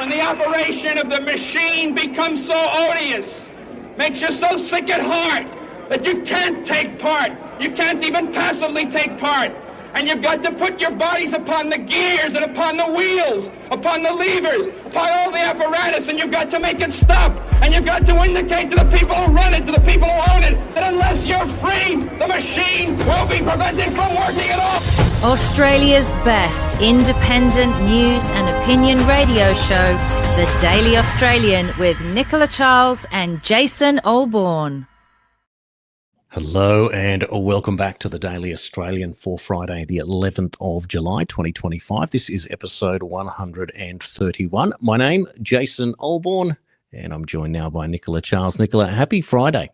when the operation of the machine becomes so odious, makes you so sick at heart that you can't take part. You can't even passively take part. And you've got to put your bodies upon the gears and upon the wheels, upon the levers, upon all the apparatus, and you've got to make it stop. And you've got to indicate to the people who run it, to the people who own it, that unless you're free, the machine will be prevented from working at all. Australia's best independent news and opinion radio show, The Daily Australian, with Nicola Charles and Jason Olbourne. Hello and welcome back to the Daily Australian for Friday, the 11th of July, 2025. This is episode 131. My name, Jason Olbourne, and I'm joined now by Nicola Charles. Nicola, happy Friday.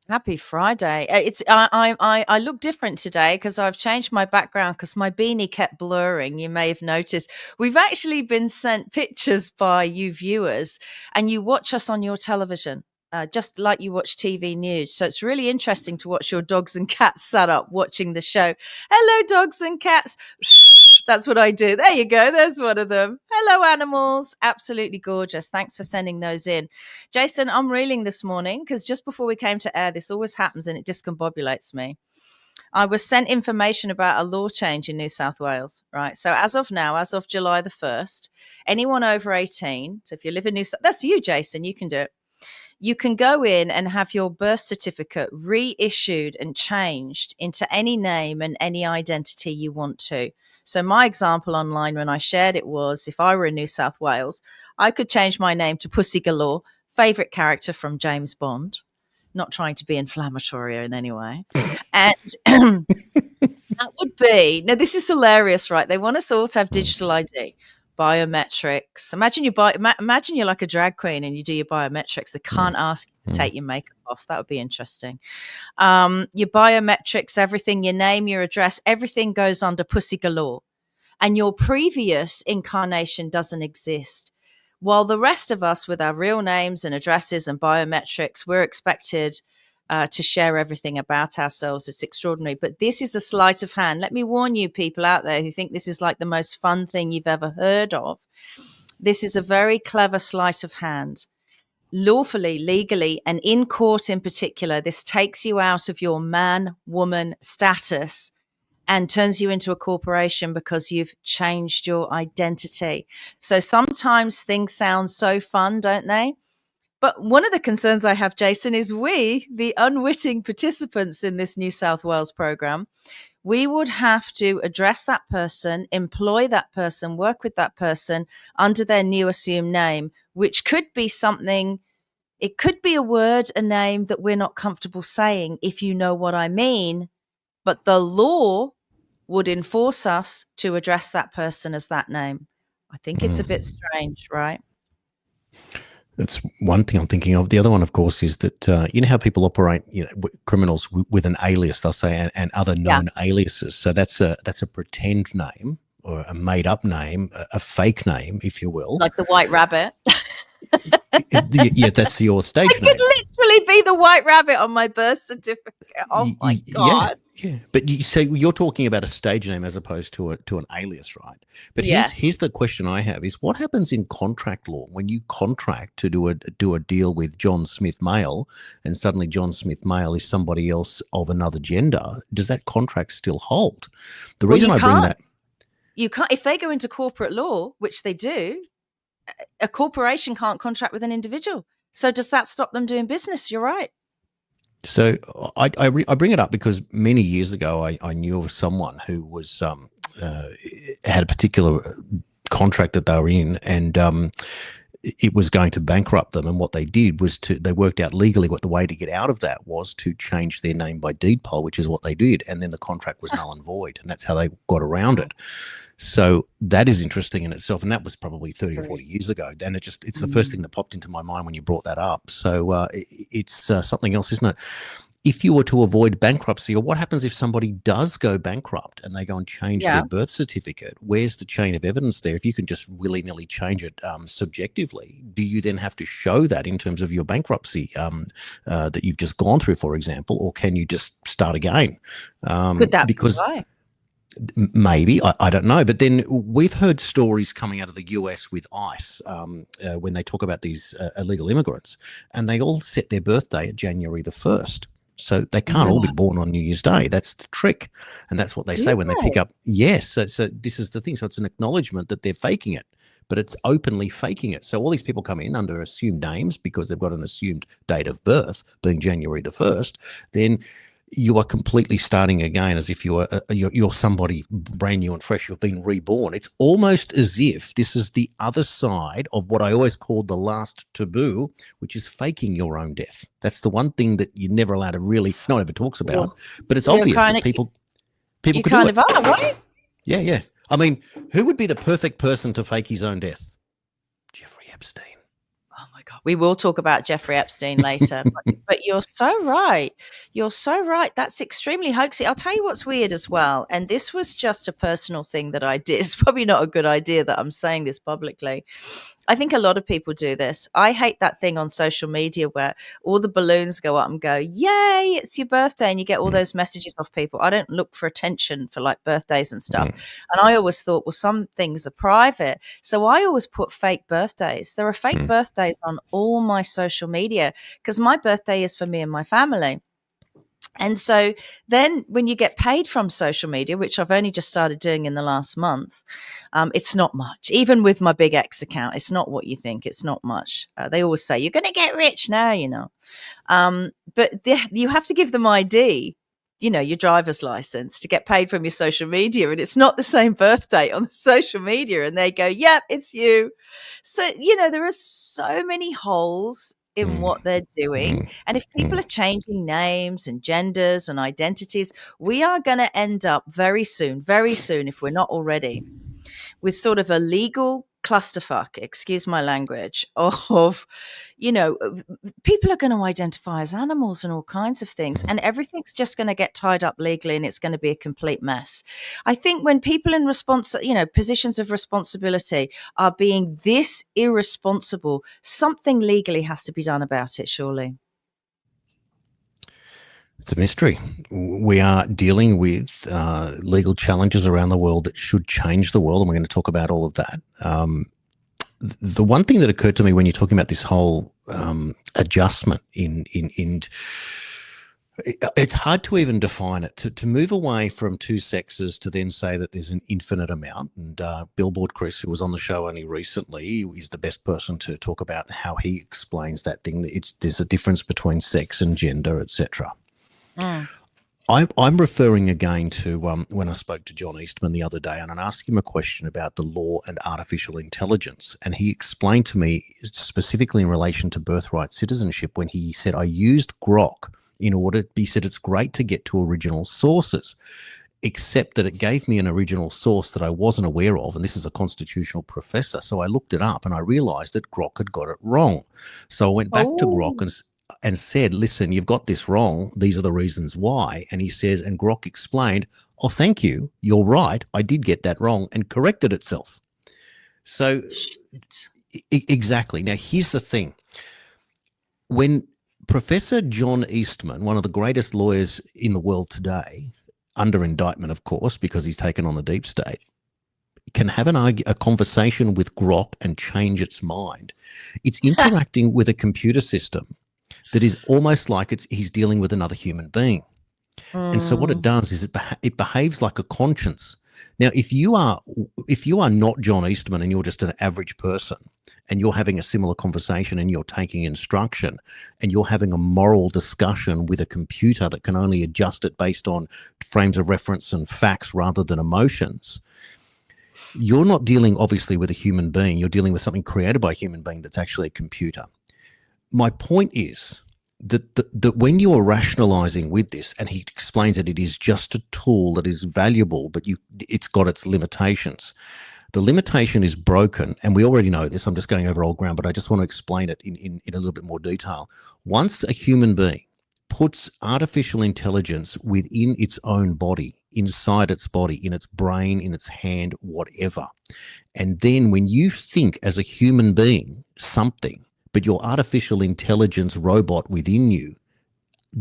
Happy Friday. I look different today because I've changed my background because my beanie kept blurring. You may have noticed. We've actually been sent pictures by you viewers, and you watch us on your television. Just like you watch TV news. So it's really interesting to watch your dogs and cats sat up watching the show. Hello, dogs and cats. That's what I do. There you go. There's one of them. Hello, animals. Absolutely gorgeous. Thanks for sending those in. Jason, I'm reeling this morning because just before we came to air, this always happens and it discombobulates me. I was sent information about a law change in New South Wales, right? So as of now, as of July the 1st, anyone over 18, so if you live in New South, that's you, Jason, you can do it. You can go in and have your birth certificate reissued and changed into any name and any identity you want to. So my example online when I shared it was, if I were in New South Wales, I could change my name to Pussy Galore, favourite character from James Bond. Not trying to be inflammatory in any way. And that would be, now this is hilarious, right? They want us all to have digital ID. Biometrics. Imagine you're like a drag queen and you do your biometrics. They can't ask you to take your makeup off. That would be interesting. Your biometrics, everything, your name, your address, everything goes under Pussy Galore. And your previous incarnation doesn't exist. While the rest of us with our real names and addresses and biometrics, we're expected to share everything about ourselves. It's extraordinary. But this is a sleight of hand. Let me warn you people out there who think this is like the most fun thing you've ever heard of. This is a very clever sleight of hand. Lawfully, legally, and in court in particular, this takes you out of your man-woman status and turns you into a corporation because you've changed your identity. So sometimes things sound so fun, don't they? But one of the concerns I have, Jason, is we, the unwitting participants in this New South Wales program, we would have to address that person, employ that person, work with that person under their new assumed name, which could be something, it could be a word, a name that we're not comfortable saying, if you know what I mean. But the law would enforce us to address that person as that name. I think it's a bit strange, right? That's one thing I'm thinking of. The other one, of course, is that you know how people operate, criminals with an alias, they'll say, and other known aliases. So that's a pretend name or a made up name, a fake name, if you will. Like the White Rabbit. Yeah, that's your stage name. It could literally be the White Rabbit on my birth certificate. Oh my God. Yeah. But you're talking about a stage name as opposed to an alias, right? But here's the question I have is, what happens in contract law when you contract to do a deal with John Smith Male and suddenly John Smith Male is somebody else of another gender? Does that contract still hold? The reason I bring that, you can't, if they go into corporate law, which they do, a corporation can't contract with an individual. So does that stop them doing business? You're right. So I bring it up because many years ago I knew of someone who was had a particular contract that they were in, and it was going to bankrupt them. And what they did was they worked out legally what the way to get out of that was to change their name by deed poll, which is what they did. And then the contract was null and void, and that's how they got around it. So that is interesting in itself, and that was probably 30 or 40 years ago. And it's the first thing that popped into my mind when you brought that up. So it's something else, isn't it? If you were to avoid bankruptcy, or what happens if somebody does go bankrupt and they go and change their birth certificate? Where's the chain of evidence there? If you can just willy-nilly change it subjectively, do you then have to show that in terms of your bankruptcy that you've just gone through, for example, or can you just start again? Could that be why? Maybe, I don't know. But then we've heard stories coming out of the US with ICE when they talk about these illegal immigrants, and they all set their birthday at January the 1st. So they can't all be born on New Year's Day. That's the trick. And that's what they say when they pick up. Yes. So this is the thing. So it's an acknowledgement that they're faking it, but it's openly faking it. So all these people come in under assumed names because they've got an assumed date of birth being January the 1st. Then you are completely starting again as if you're somebody brand new and fresh. You've been reborn. It's almost as if this is the other side of what I always called the last taboo, which is faking your own death. That's the one thing that you're never allowed to really, no one ever talks about, but it's obvious that people could do it. You kind of are, right? Yeah. I mean, who would be the perfect person to fake his own death? Jeffrey Epstein. Oh my God. We will talk about Jeffrey Epstein later, but you're so right. You're so right. That's extremely hoaxy. I'll tell you what's weird as well. And this was just a personal thing that I did. It's probably not a good idea that I'm saying this publicly. I think a lot of people do this. I hate that thing on social media where all the balloons go up and go, yay, it's your birthday. And you get all those messages off people. I don't look for attention for like birthdays and stuff. And I always thought, well, some things are private. So I always put fake birthdays. There are fake birthdays on all my social media because my birthday is for me and my family. And so then when you get paid from social media, which I've only just started doing in the last month, it's not much. Even with my big X account, it's not what you think. It's not much. They always say, you're going to get rich now, you know. But you have to give them ID, you know, your driver's license to get paid from your social media. And it's not the same birthday on the social media. And they go, yep, it's you. So, you know, there are so many holes in what they're doing. And if people are changing names and genders and identities, we are going to end up very soon, if we're not already, with sort of a legal clusterfuck, excuse my language, of, you know, people are going to identify as animals and all kinds of things, and everything's just going to get tied up legally and it's going to be a complete mess. I think when people in positions of responsibility are being this irresponsible, something legally has to be done about it, surely. It's a mystery. We are dealing with legal challenges around the world that should change the world, and we're going to talk about all of that. The one thing that occurred to me when you're talking about this whole adjustment in it's hard to even define it. To move away from two sexes to then say that there's an infinite amount. And Billboard Chris, who was on the show only recently, is the best person to talk about how he explains that thing. There's a difference between sex and gender, etc. I'm referring again to when I spoke to John Eastman the other day, and I asked him a question about the law and artificial intelligence. And he explained to me specifically in relation to birthright citizenship when he said, I used Grok in order, he said, it's great to get to original sources, except that it gave me an original source that I wasn't aware of. And this is a constitutional professor. So I looked it up and I realized that Grok had got it wrong. So I went back to Grok and said, listen, you've got this wrong. These are the reasons why. And he says, and Grok explained, oh, thank you. You're right. I did get that wrong, and corrected itself. So exactly. Now, here's the thing. When Professor John Eastman, one of the greatest lawyers in the world today, under indictment, of course, because he's taken on the deep state, can have a conversation with Grok and change its mind, it's interacting with a computer system that is almost like he's dealing with another human being. And so what it does is it behaves like a conscience. Now, if you are not John Eastman and you're just an average person and you're having a similar conversation and you're taking instruction and you're having a moral discussion with a computer that can only adjust it based on frames of reference and facts rather than emotions, you're not dealing obviously with a human being. You're dealing with something created by a human being that's actually a computer. My point is that when you are rationalizing with this, and he explains that it is just a tool that is valuable, but it's got its limitations. The limitation is broken, and we already know this. I'm just going over old ground, but I just want to explain it in a little bit more detail. Once a human being puts artificial intelligence within its own body, inside its body, in its brain, in its hand, whatever, and then when you think as a human being something, but your artificial intelligence robot within you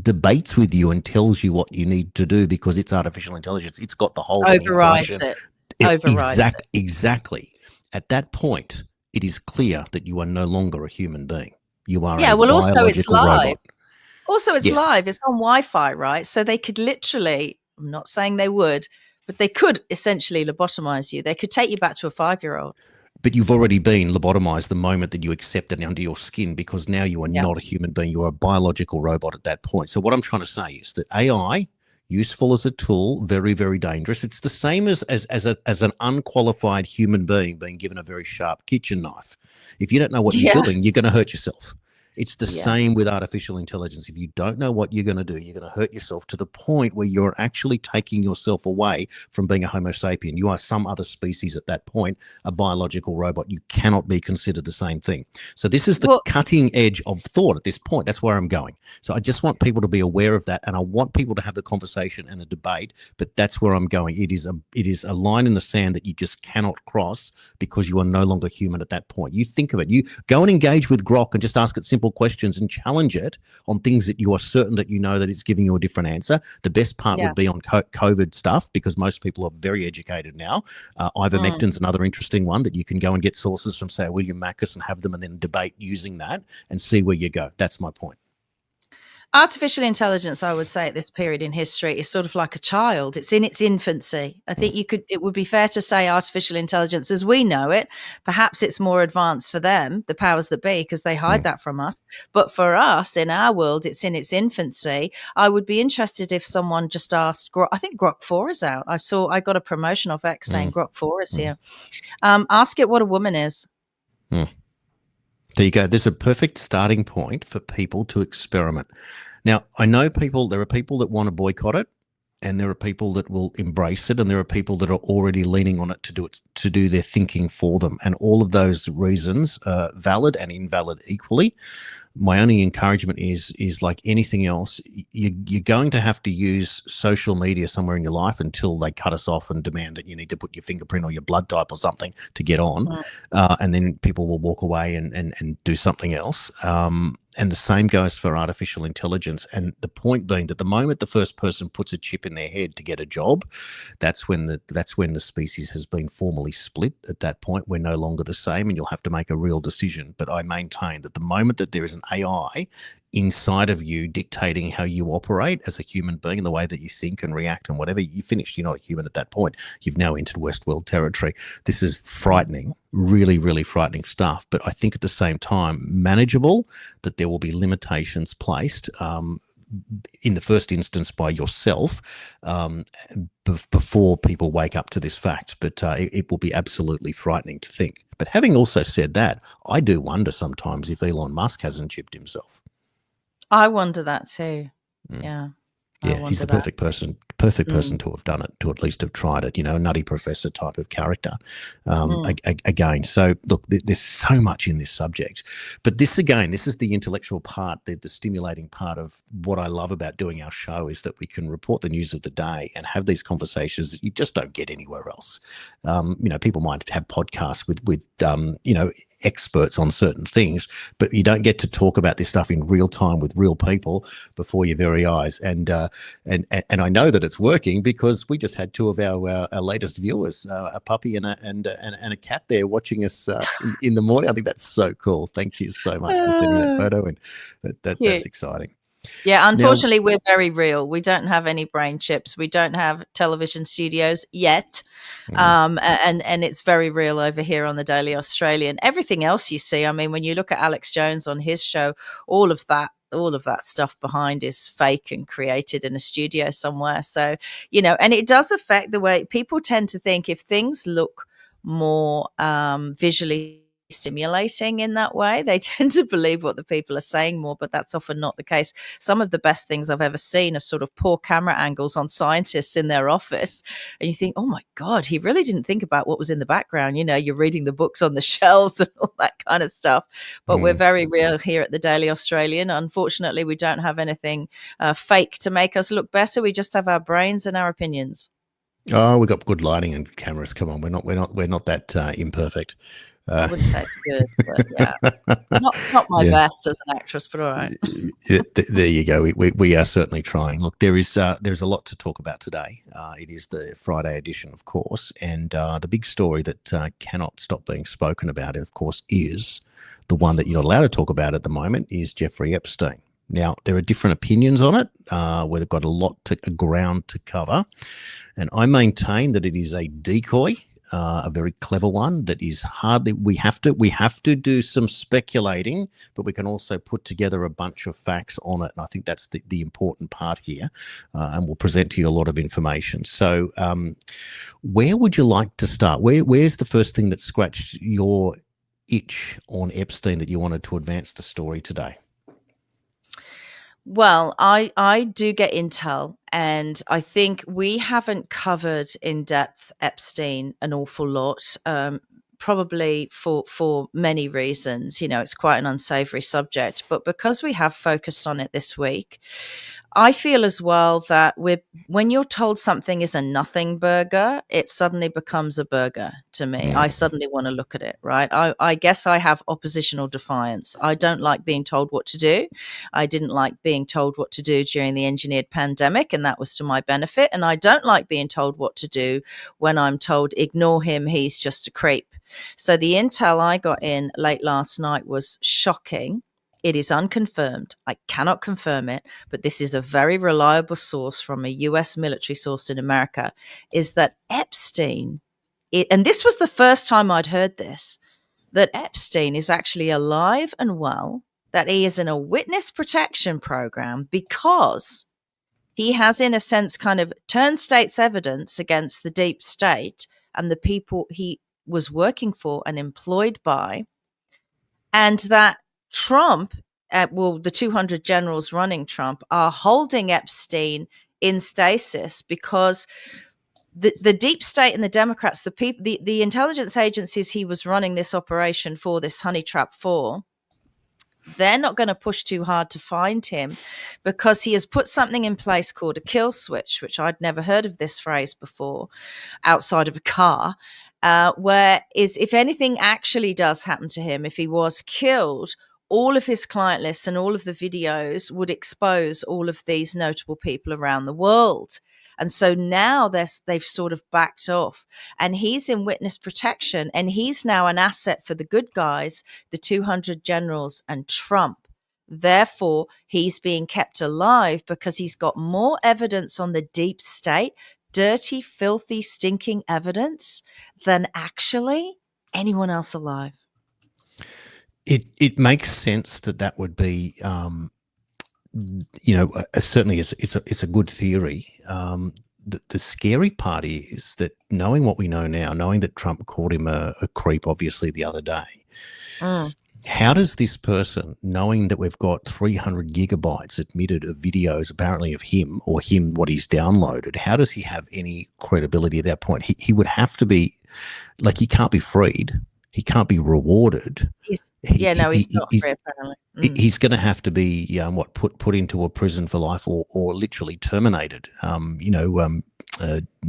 debates with you and tells you what you need to do because it's artificial intelligence. It's got the hold on the Overrides information. it. Overrides it. Exactly. At that point, it is clear that you are no longer a human being. You are Yeah, a well, also it's biological live. robot. Also, it's Yes. live. It's on Wi-Fi, right? So they could literally, I'm not saying they would, but they could essentially lobotomize you. They could take you back to a 5-year-old. But you've already been lobotomized the moment that you accept it under your skin, because now you are Yeah. not a human being. You are a biological robot at that point. So what I'm trying to say is that AI, useful as a tool, very, very dangerous. It's the same as an unqualified human being given a very sharp kitchen knife. If you don't know what you're Yeah. doing, you're going to hurt yourself. It's the Yeah. same with artificial intelligence. If you don't know what you're going to do, you're going to hurt yourself to the point where you're actually taking yourself away from being a Homo sapien. You are some other species at that point, a biological robot. You cannot be considered the same thing. So this is the cutting edge of thought at this point. That's where I'm going. So I just want people to be aware of that, and I want people to have the conversation and the debate, but that's where I'm going. It is a line in the sand that you just cannot cross, because you are no longer human at that point. You think of it. You go and engage with Grok and just ask it simple questions and challenge it on things that you are certain that you know that it's giving you a different answer. The best part would be on COVID stuff, because most people are very educated now. Ivermectin's another interesting one that you can go and get sources from, say, William Macus, and have them and then debate using that and see where you go. That's my point. Artificial intelligence, I would say, at this period in history is sort of like a child. It's in its infancy. I think it would be fair to say artificial intelligence as we know it, perhaps it's more advanced for them, the powers that be, because they hide that from us. But for us, in our world, it's in its infancy. I would be interested if someone just asked, I think Grok 4 is out. I got a promotion of X saying Grok 4 is here. Ask it what a woman is. There you go. There's a perfect starting point for people to experiment. Now, I know there are people that want to boycott it, and there are people that will embrace it, and there are people that are already leaning on it to do their thinking for them. And all of those reasons are valid and invalid equally. My only encouragement is like anything else, you're going to have to use social media somewhere in your life until they cut us off and demand that you need to put your fingerprint or your blood type or something to get on. And then people will walk away and do something else. And the same goes for artificial intelligence. And the point being that the moment the first person puts a chip in their head to get a job, that's when the species has been formally split. At that point, we're no longer the same, and you'll have to make a real decision. But I maintain that the moment that there is an AI inside of you dictating how you operate as a human being and the way that you think and react and whatever, you finished. You're not a human at that point. You've now entered Westworld territory. This is frightening, really, really frightening stuff. But I think at the same time, manageable, that there will be limitations placed in the first instance by yourself before people wake up to this fact. But it will be absolutely frightening to think. But having also said that, I do wonder sometimes if Elon Musk hasn't chipped himself. I wonder that too. Yeah. Yeah, he's the perfect person to have done it, to at least have tried it, a nutty professor type of character. Again, so look, there's so much in this subject. But this is the intellectual part, the stimulating part of what I love about doing our show, is that we can report the news of the day and have these conversations that you just don't get anywhere else. People might have podcasts with experts on certain things, but you don't get to talk about this stuff in real time with real people before your very eyes. And I know that it's working, because we just had two of our latest viewers, a puppy and a cat there watching us in the morning. I think that's so cool. Thank you so much for sending that photo, and that's exciting. Yeah, unfortunately, we're very real. We don't have any brain chips. We don't have television studios yet. And it's very real over here on the Daily Australian. Everything else you see, I mean, when you look at Alex Jones on his show, all of that stuff behind is fake and created in a studio somewhere. So, and it does affect the way people tend to think. If things look more visually stimulating in that way, they tend to believe what the people are saying more, but that's often not the case. Some of the best things I've ever seen are sort of poor camera angles on scientists in their office, and you think, oh my God, he really didn't think about what was in the background. You're reading the books on the shelves and all that kind of stuff. But we're very real here at the Daily Australian. Unfortunately, we don't have anything fake to make us look better. We just have our brains and our opinions. Oh, we've got good lighting and cameras. Come on, we're not that imperfect. I wouldn't say it's good, but yeah, not my Yeah. best as an actress, but all right. There you go. We are certainly trying. Look, there's a lot to talk about today. It is the Friday edition, of course, and the big story that cannot stop being spoken about, of course, is the one that you're not allowed to talk about at the moment is Jeffrey Epstein. Now, there are different opinions on it. We've got a ground to cover, and I maintain that it is a decoy. A very clever one that is hardly. We have to do some speculating, but we can also put together a bunch of facts on it, and I think that's the important part here. And we'll present to you a lot of information. So, where would you like to start? Where's the first thing that scratched your itch on Epstein that you wanted to advance the story today? Well, I do get intel, and I think we haven't covered in depth Epstein an awful lot. Probably for many reasons. You know, it's quite an unsavory subject, but because we have focused on it this week, I feel as well that when you're told something is a nothing burger, it suddenly becomes a burger to me. I suddenly want to look at it, right? I guess I have oppositional defiance. I don't like being told what to do. I didn't like being told what to do during the engineered pandemic, and that was to my benefit. And I don't like being told what to do when I'm told, ignore him, he's just a creep. So the intel I got in late last night was shocking. It is unconfirmed. I cannot confirm it, but this is a very reliable source from a US military source in America, is that Epstein, and this was the first time I'd heard this, that Epstein is actually alive and well, that he is in a witness protection program because he has, in a sense, kind of turned state's evidence against the deep state and the people he was working for and employed by, and that Trump, the 200 generals running Trump are holding Epstein in stasis because the deep state and the Democrats, the intelligence agencies he was running this operation for, this honey trap for, they're not going to push too hard to find him because he has put something in place called a kill switch, which I'd never heard of this phrase before outside of a car, where if anything actually does happen to him, if he was killed, all of his client lists and all of the videos would expose all of these notable people around the world. And so now they've sort of backed off, and he's in witness protection, and he's now an asset for the good guys, the 200 generals and Trump. Therefore, he's being kept alive because he's got more evidence on the deep state, dirty, filthy, stinking evidence than actually anyone else alive. It makes sense that would be, certainly it's a good theory. The scary part is that knowing what we know now, knowing that Trump called him a creep, obviously, the other day, how does this person, knowing that we've got 300 gigabytes admitted of videos apparently of him or what he's downloaded, how does he have any credibility at that point? He would have to be, like, he can't be freed. He can't be rewarded. He's not free, apparently. He's going to have to be put into a prison for life or literally terminated.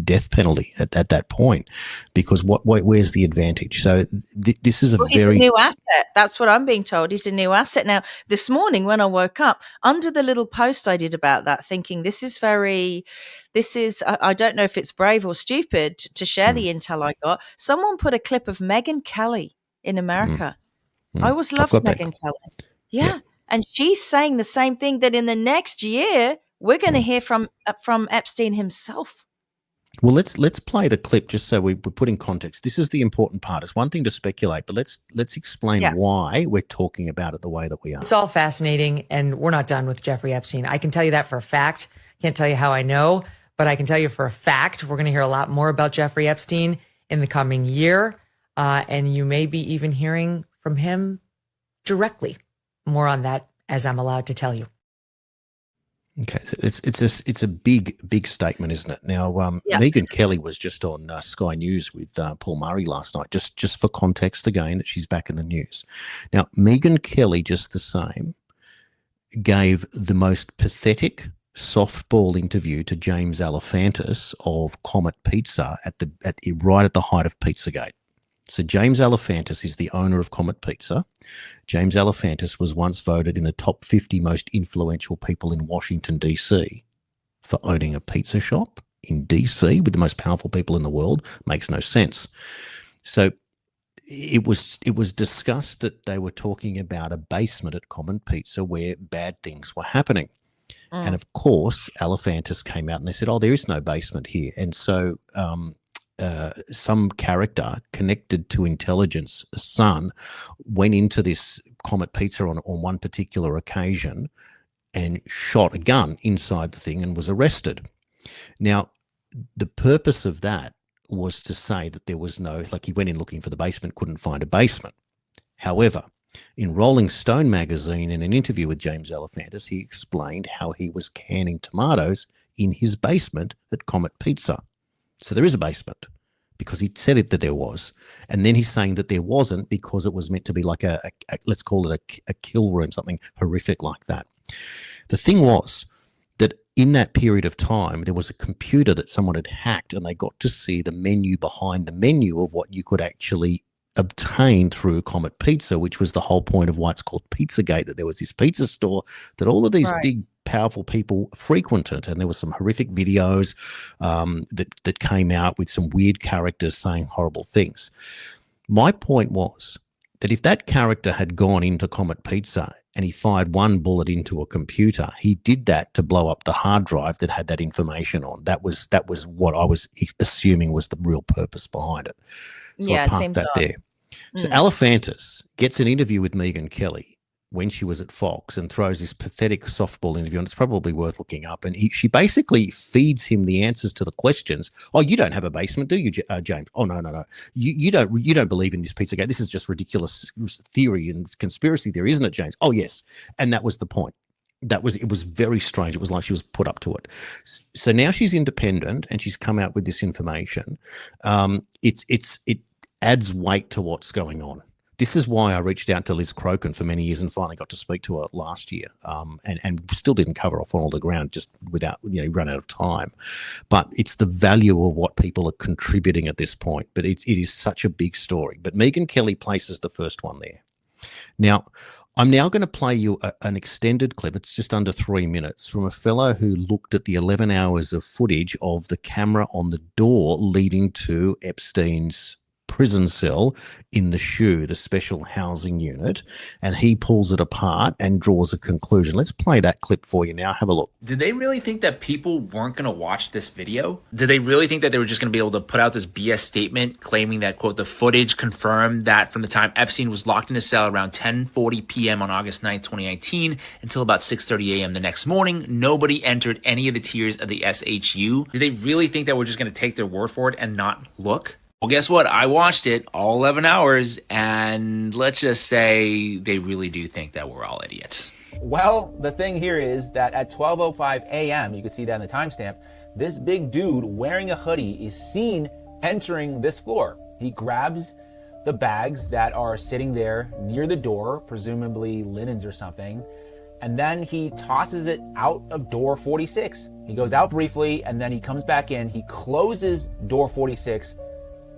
Death penalty at that point, because where's the advantage? So this is he's a new asset. That's what I'm being told. He's a new asset. Now, this morning when I woke up, under the little post I did about that, thinking I don't know if it's brave or stupid to share the intel I got. Someone put a clip of Megyn Kelly in America. I always loved Megyn Kelly. Yeah. And she's saying the same thing, that in the next year, we're going to hear from Epstein himself. Well, let's play the clip just so we put in context. This is the important part. It's one thing to speculate, but let's explain why we're talking about it the way that we are. It's all fascinating, and we're not done with Jeffrey Epstein. I can tell you that for a fact. Can't tell you how I know, but I can tell you for a fact we're going to hear a lot more about Jeffrey Epstein in the coming year, and you may be even hearing from him directly. More on that as I'm allowed to tell you. Okay, it's a big statement, isn't it? Now, Megyn Kelly was just on Sky News with Paul Murray last night. Just for context again, that she's back in the news. Now, Megyn Kelly, just the same, gave the most pathetic softball interview to James Alefantis of Comet Pizza right at the height of Pizzagate. So James Alefantis is the owner of Comet Pizza. James Alefantis was once voted in the top 50 most influential people in Washington, D.C. for owning a pizza shop in D.C. with the most powerful people in the world. Makes no sense. So it was discussed that they were talking about a basement at Comet Pizza where bad things were happening. And of course, Alefantis came out and they said, "Oh, there is no basement here." And so some character connected to intelligence, the son, went into this Comet Pizza on one particular occasion and shot a gun inside the thing and was arrested. Now, the purpose of that was to say that there was no, like, he went in looking for the basement, couldn't find a basement. However, in Rolling Stone magazine, in an interview with James Alefantis, he explained how he was canning tomatoes in his basement at Comet Pizza. So there is a basement because he said that there was. And then he's saying that there wasn't because it was meant to be like a let's call it a kill room, something horrific like that. The thing was that in that period of time, there was a computer that someone had hacked and they got to see the menu behind the menu of what you could actually obtain through Comet Pizza, which was the whole point of why it's called Pizzagate, that there was this pizza store that all of these big, powerful people frequented. And there were some horrific videos that came out with some weird characters saying horrible things. My point was that if that character had gone into Comet Pizza and he fired one bullet into a computer, he did that to blow up the hard drive that had that information on. That was what I was assuming was the real purpose behind it. So I parked that there. So Alefantis gets an interview with Megyn Kelly when she was at Fox and throws this pathetic softball interview, and it's probably worth looking up. And she basically feeds him the answers to the questions. "Oh, you don't have a basement, do you, James? Oh, no. You don't believe in this Pizzagate. This is just ridiculous theory and conspiracy theory, isn't it, James? Oh, yes." And that was the point. It was very strange. It was like she was put up to it. So now she's independent and she's come out with this information. It adds weight to what's going on. This is why I reached out to Liz Crokin for many years and finally got to speak to her last year, and still didn't cover off on all the ground, just without, run out of time. But it's the value of what people are contributing at this point. But it is such a big story. But Megyn Kelly places the first one there. Now, I'm now going to play you an extended clip. It's just under 3 minutes from a fellow who looked at the 11 hours of footage of the camera on the door leading to Epstein's prison cell in the SHU, the special housing unit, and he pulls it apart and draws a conclusion. Let's play that clip for you now. Have a look. Did they really think that people weren't going to watch this video? Did they really think that they were just going to be able to put out this BS statement claiming that, quote, the footage confirmed that from the time Epstein was locked in a cell around 10:40 p.m. on August 9th, 2019 until about 6:30 a.m. the next morning, nobody entered any of the tiers of the SHU? Did they really think that we're just going to take their word for it and not look? Well, guess what? I watched it all 11 hours, and let's just say they really do think that we're all idiots. Well, the thing here is that at 12:05 a.m., you can see that in the timestamp, this big dude wearing a hoodie is seen entering this floor. He grabs the bags that are sitting there near the door, presumably linens or something, and then he tosses it out of door 46. He goes out briefly, and then he comes back in. He closes door 46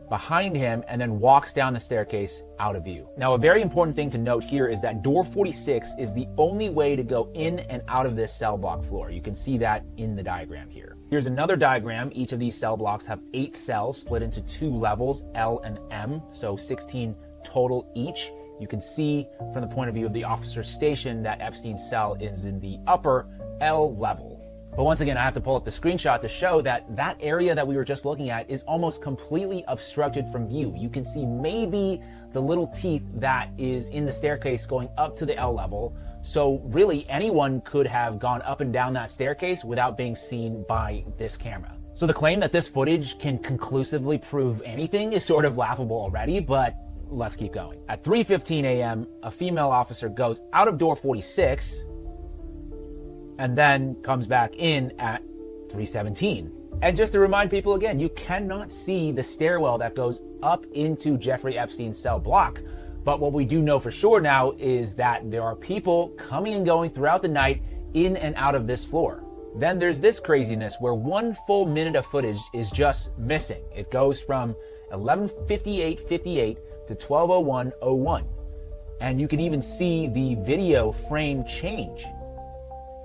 behind him and then walks down the staircase out of view. Now, a very important thing to note here is that door 46 is the only way to go in and out of this cell block floor. You can see that in the diagram here. Here's another diagram. Each of these cell blocks have 8 cells split into 2 levels, L and M, so 16 total each. You can see from the point of view of the officer's station that Epstein's cell is in the upper L level. But once again, I have to pull up the screenshot to show that that area that we were just looking at is almost completely obstructed from view. You can see maybe the little teeth that is in the staircase going up to the L level. So really anyone could have gone up and down that staircase without being seen by this camera. So the claim that this footage can conclusively prove anything is sort of laughable already, but let's keep going. At 3:15 a.m., a female officer goes out of door 46 and then comes back in at 3:17. And just to remind people again, you cannot see the stairwell that goes up into Jeffrey Epstein's cell block. But what we do know for sure now is that there are people coming and going throughout the night in and out of this floor. Then there's this craziness where 1 full minute of footage is just missing. It goes from 11:58:58 to 12:01:01. And you can even see the video frame change.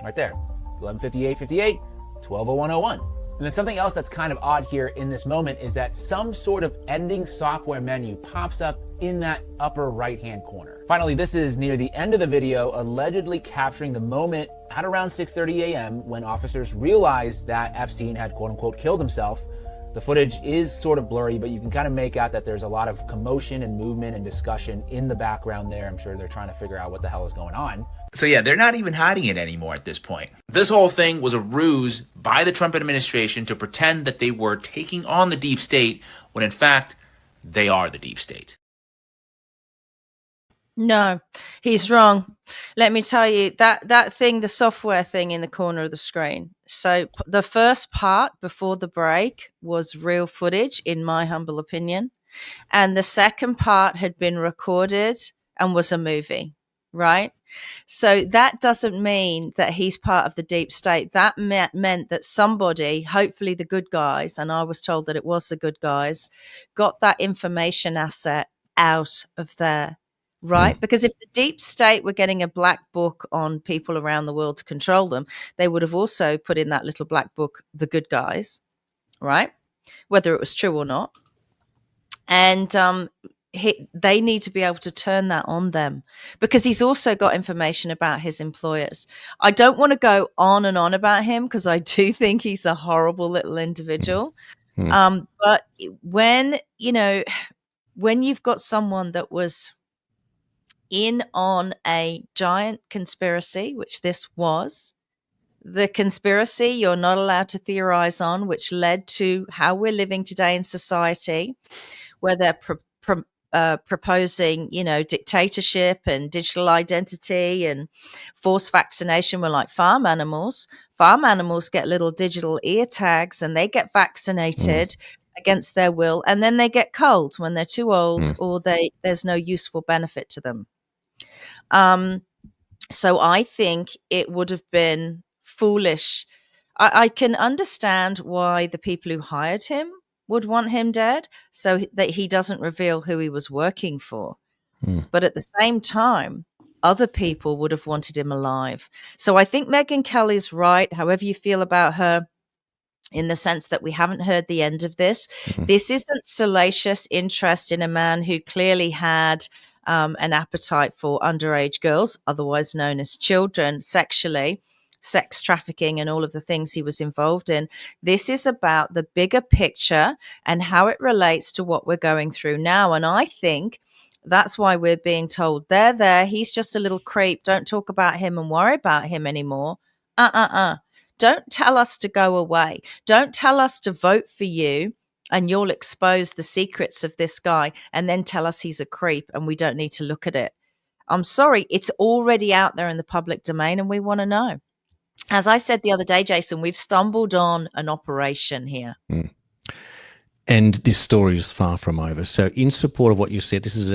Right there. 11:58:58, 12:01:01. And then something else that's kind of odd here in this moment is that some sort of ending software menu pops up in that upper right-hand corner. Finally, this is near the end of the video, allegedly capturing the moment at around 6:30 a.m. when officers realized that Epstein had quote-unquote killed himself. The footage is sort of blurry, but you can kind of make out that there's a lot of commotion and movement and discussion in the background there. I'm sure they're trying to figure out what the hell is going on. So yeah, they're not even hiding it anymore at this point. This whole thing was a ruse by the Trump administration to pretend that they were taking on the deep state when in fact they are the deep state. No, he's wrong. Let me tell you that thing, the software thing in the corner of the screen. So the first part before the break was real footage, in my humble opinion. And the second part had been recorded and was a movie, right? So that doesn't mean that he's part of the deep state. That meant that somebody, hopefully the good guys, and I was told that it was the good guys, got that information asset out of there. Right? Because if the deep state were getting a black book on people around the world to control them, they would have also put in that little black book, the good guys, right? Whether it was true or not. And they need to be able to turn that on them, because he's also got information about his employers. I don't want to go on and on about him because I do think he's a horrible little individual. But when you've got someone that was in on a giant conspiracy, which this was, the conspiracy you're not allowed to theorize on, which led to how we're living today in society, where they're proposing, dictatorship and digital identity and forced vaccination. We're like farm animals. Farm animals get little digital ear tags and they get vaccinated against their will, and then they get cold when they're too old or there's no useful benefit to them. So I think it would have been foolish. I can understand why the people who hired him would want him dead, so that he doesn't reveal who he was working for. But at the same time, other people would have wanted him alive. So I think Megyn Kelly's right, however you feel about her, in the sense that we haven't heard the end of this. This isn't salacious interest in a man who clearly had an appetite for underage girls, otherwise known as children, sexually, sex trafficking, and all of the things he was involved in. This is about the bigger picture and how it relates to what we're going through now. And I think that's why we're being told, there, he's just a little creep. Don't talk about him and worry about him anymore. Don't tell us to go away. Don't tell us to vote for you and you'll expose the secrets of this guy and then tell us he's a creep and we don't need to look at it. I'm sorry, it's already out there in the public domain and we want to know. As I said the other day, Jason, we've stumbled on an operation here. And this story is far from over. So in support of what you said, this is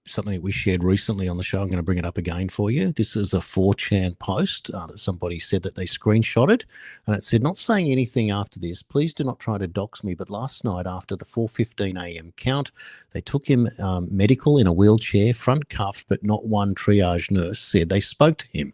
something that we shared recently on the show. I'm going to bring it up again for you. This is a 4chan post that somebody said that they screenshotted, and it said, not saying anything after this, please do not try to dox me, but last night after the 4:15 a.m. count, they took him medical in a wheelchair, front cuffed, but not one triage nurse said they spoke to him.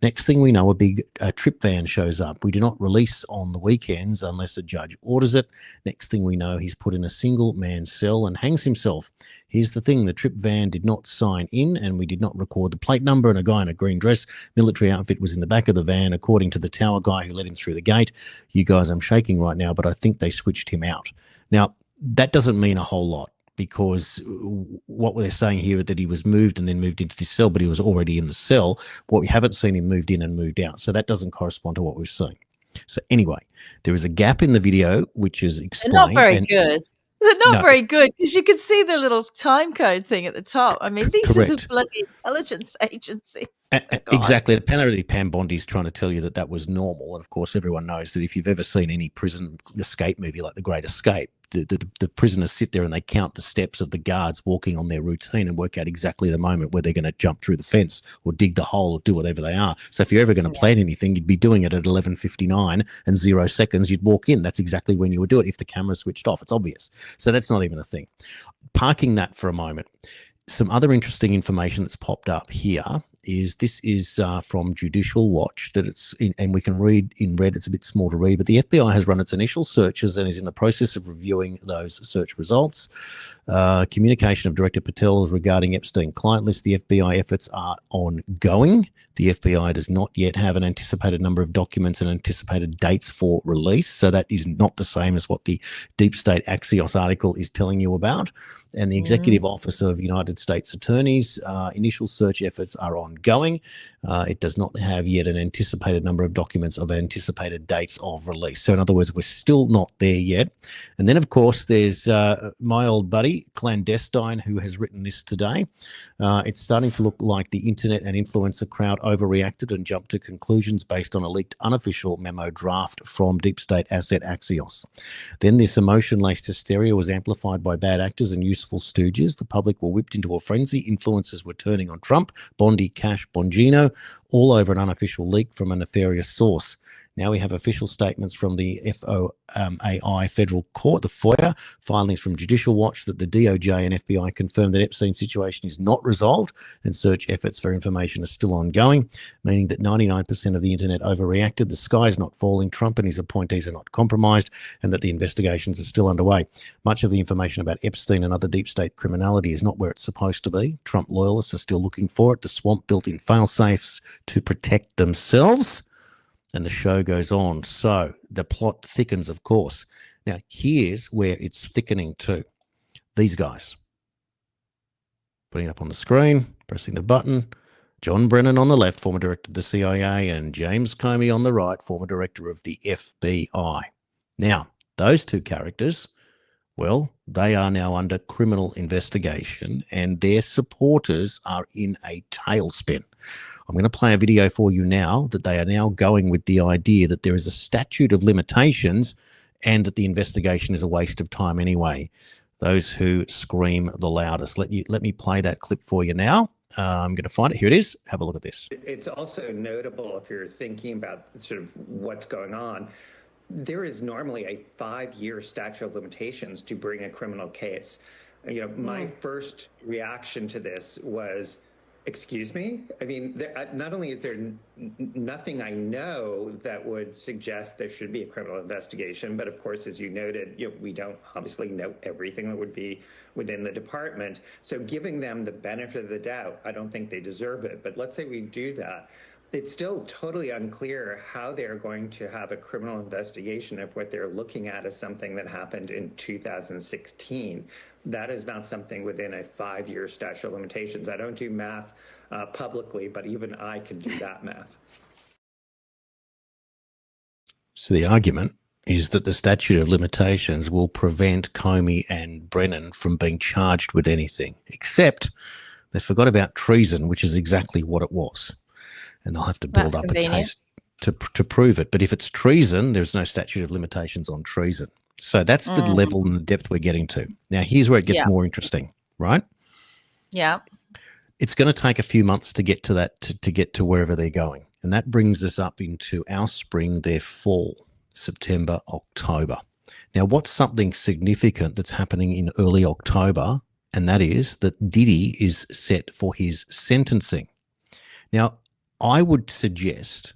Next thing we know, a big trip van shows up. We do not release on the weekends unless a judge orders it. Next thing we know, he's put in a single man cell and hangs himself. Here's the thing, the trip van did not sign in and we did not record the plate number, and a guy in a green dress, military outfit, was in the back of the van, according to the tower guy who let him through the gate. You guys, I'm shaking right now, but I think they switched him out. Now, that doesn't mean a whole lot, because what they're saying here is that he was moved and then moved into this cell, but he was already in the cell. What we haven't seen him moved in and moved out, so that doesn't correspond to what we've seen. So anyway, there is a gap in the video, which is explained. They're not very good. They're not very good, because you can see the little time code thing at the top. I mean, these are the bloody intelligence agencies. Exactly. Apparently, Pam Bondi's trying to tell you that that was normal. And of course, everyone knows that if you've ever seen any prison escape movie like The Great Escape, the prisoners sit there and they count the steps of the guards walking on their routine and work out exactly the moment where they're going to jump through the fence or dig the hole or do whatever they are. So if you're ever going to plan anything, you'd be doing it at 11:59 and 0 seconds. You'd walk in. That's exactly when you would do it if the camera's switched off. It's obvious. So that's not even a thing. Parking that for a moment. Some other interesting information that's popped up here is this is from Judicial Watch that it's in, and we can read in red. It's a bit small to read, but the FBI has run its initial searches and is in the process of reviewing those search results. Communication of Director Patel regarding Epstein client list. The FBI efforts are ongoing. The FBI does not yet have an anticipated number of documents and anticipated dates for release. So that is not the same as what the Deep State Axios article is telling you about. And the Executive Office of United States Attorneys, initial search efforts are ongoing. It does not have yet an anticipated number of documents of anticipated dates of release. So in other words, we're still not there yet. And then, of course, there's my old buddy, Clandestine, who has written this today. It's starting to look like the internet and influencer crowd overreacted and jumped to conclusions based on a leaked unofficial memo draft from Deep State asset Axios. Then this emotion-laced hysteria was amplified by bad actors and useful stooges. The public were whipped into a frenzy. Influencers were turning on Trump, Bondi, Cash, Bongino, all over an unofficial leak from a nefarious source. Now we have official statements from the FOAI Federal Court, the FOIA, filings from Judicial Watch that the DOJ and FBI confirmed that Epstein's situation is not resolved and search efforts for information are still ongoing, meaning that 99% of the internet overreacted, the sky is not falling, Trump and his appointees are not compromised, and that the investigations are still underway. Much of the information about Epstein and other deep state criminality is not where it's supposed to be. Trump loyalists are still looking for it. The swamp built in fail-safes to protect themselves. And the show goes on. So the plot thickens, of course. Now, here's where it's thickening too. These guys. Putting it up on the screen, pressing the button. John Brennan on the left, former director of the CIA, and James Comey on the right, former director of the FBI. Now, those two characters, well, they are now under criminal investigation and their supporters are in a tailspin. I'm going to play a video for you now that they are now going with the idea that there is a statute of limitations and that the investigation is a waste of time anyway. Those who scream the loudest. Let me play that clip for you now. I'm going to find it. Here it is. Have a look at this. It's also notable if you're thinking about sort of what's going on. There is normally a 5-year statute of limitations to bring a criminal case. You know, my first reaction to this was, excuse me? I mean, not only is there nothing I know that would suggest there should be a criminal investigation, but of course, as you noted, we don't obviously know everything that would be within the department. So giving them the benefit of the doubt, I don't think they deserve it. But let's say we do that. It's still totally unclear how they're going to have a criminal investigation if what they're looking at is something that happened in 2016. That is not something within a 5-year statute of limitations. I don't do math publicly, but even I can do that math. So the argument is that the statute of limitations will prevent Comey and Brennan from being charged with anything, except they forgot about treason, which is exactly what it was. And they'll have to build up a case to prove it. But if it's treason, there's no statute of limitations on treason. So that's the level and the depth we're getting to. Now, here's where it gets more interesting, right? Yeah. It's going to take a few months to get to that, to get to wherever they're going. And that brings us up into our spring, their fall, September, October. Now, what's something significant that's happening in early October? And that is that Diddy is set for his sentencing. Now, I would suggest,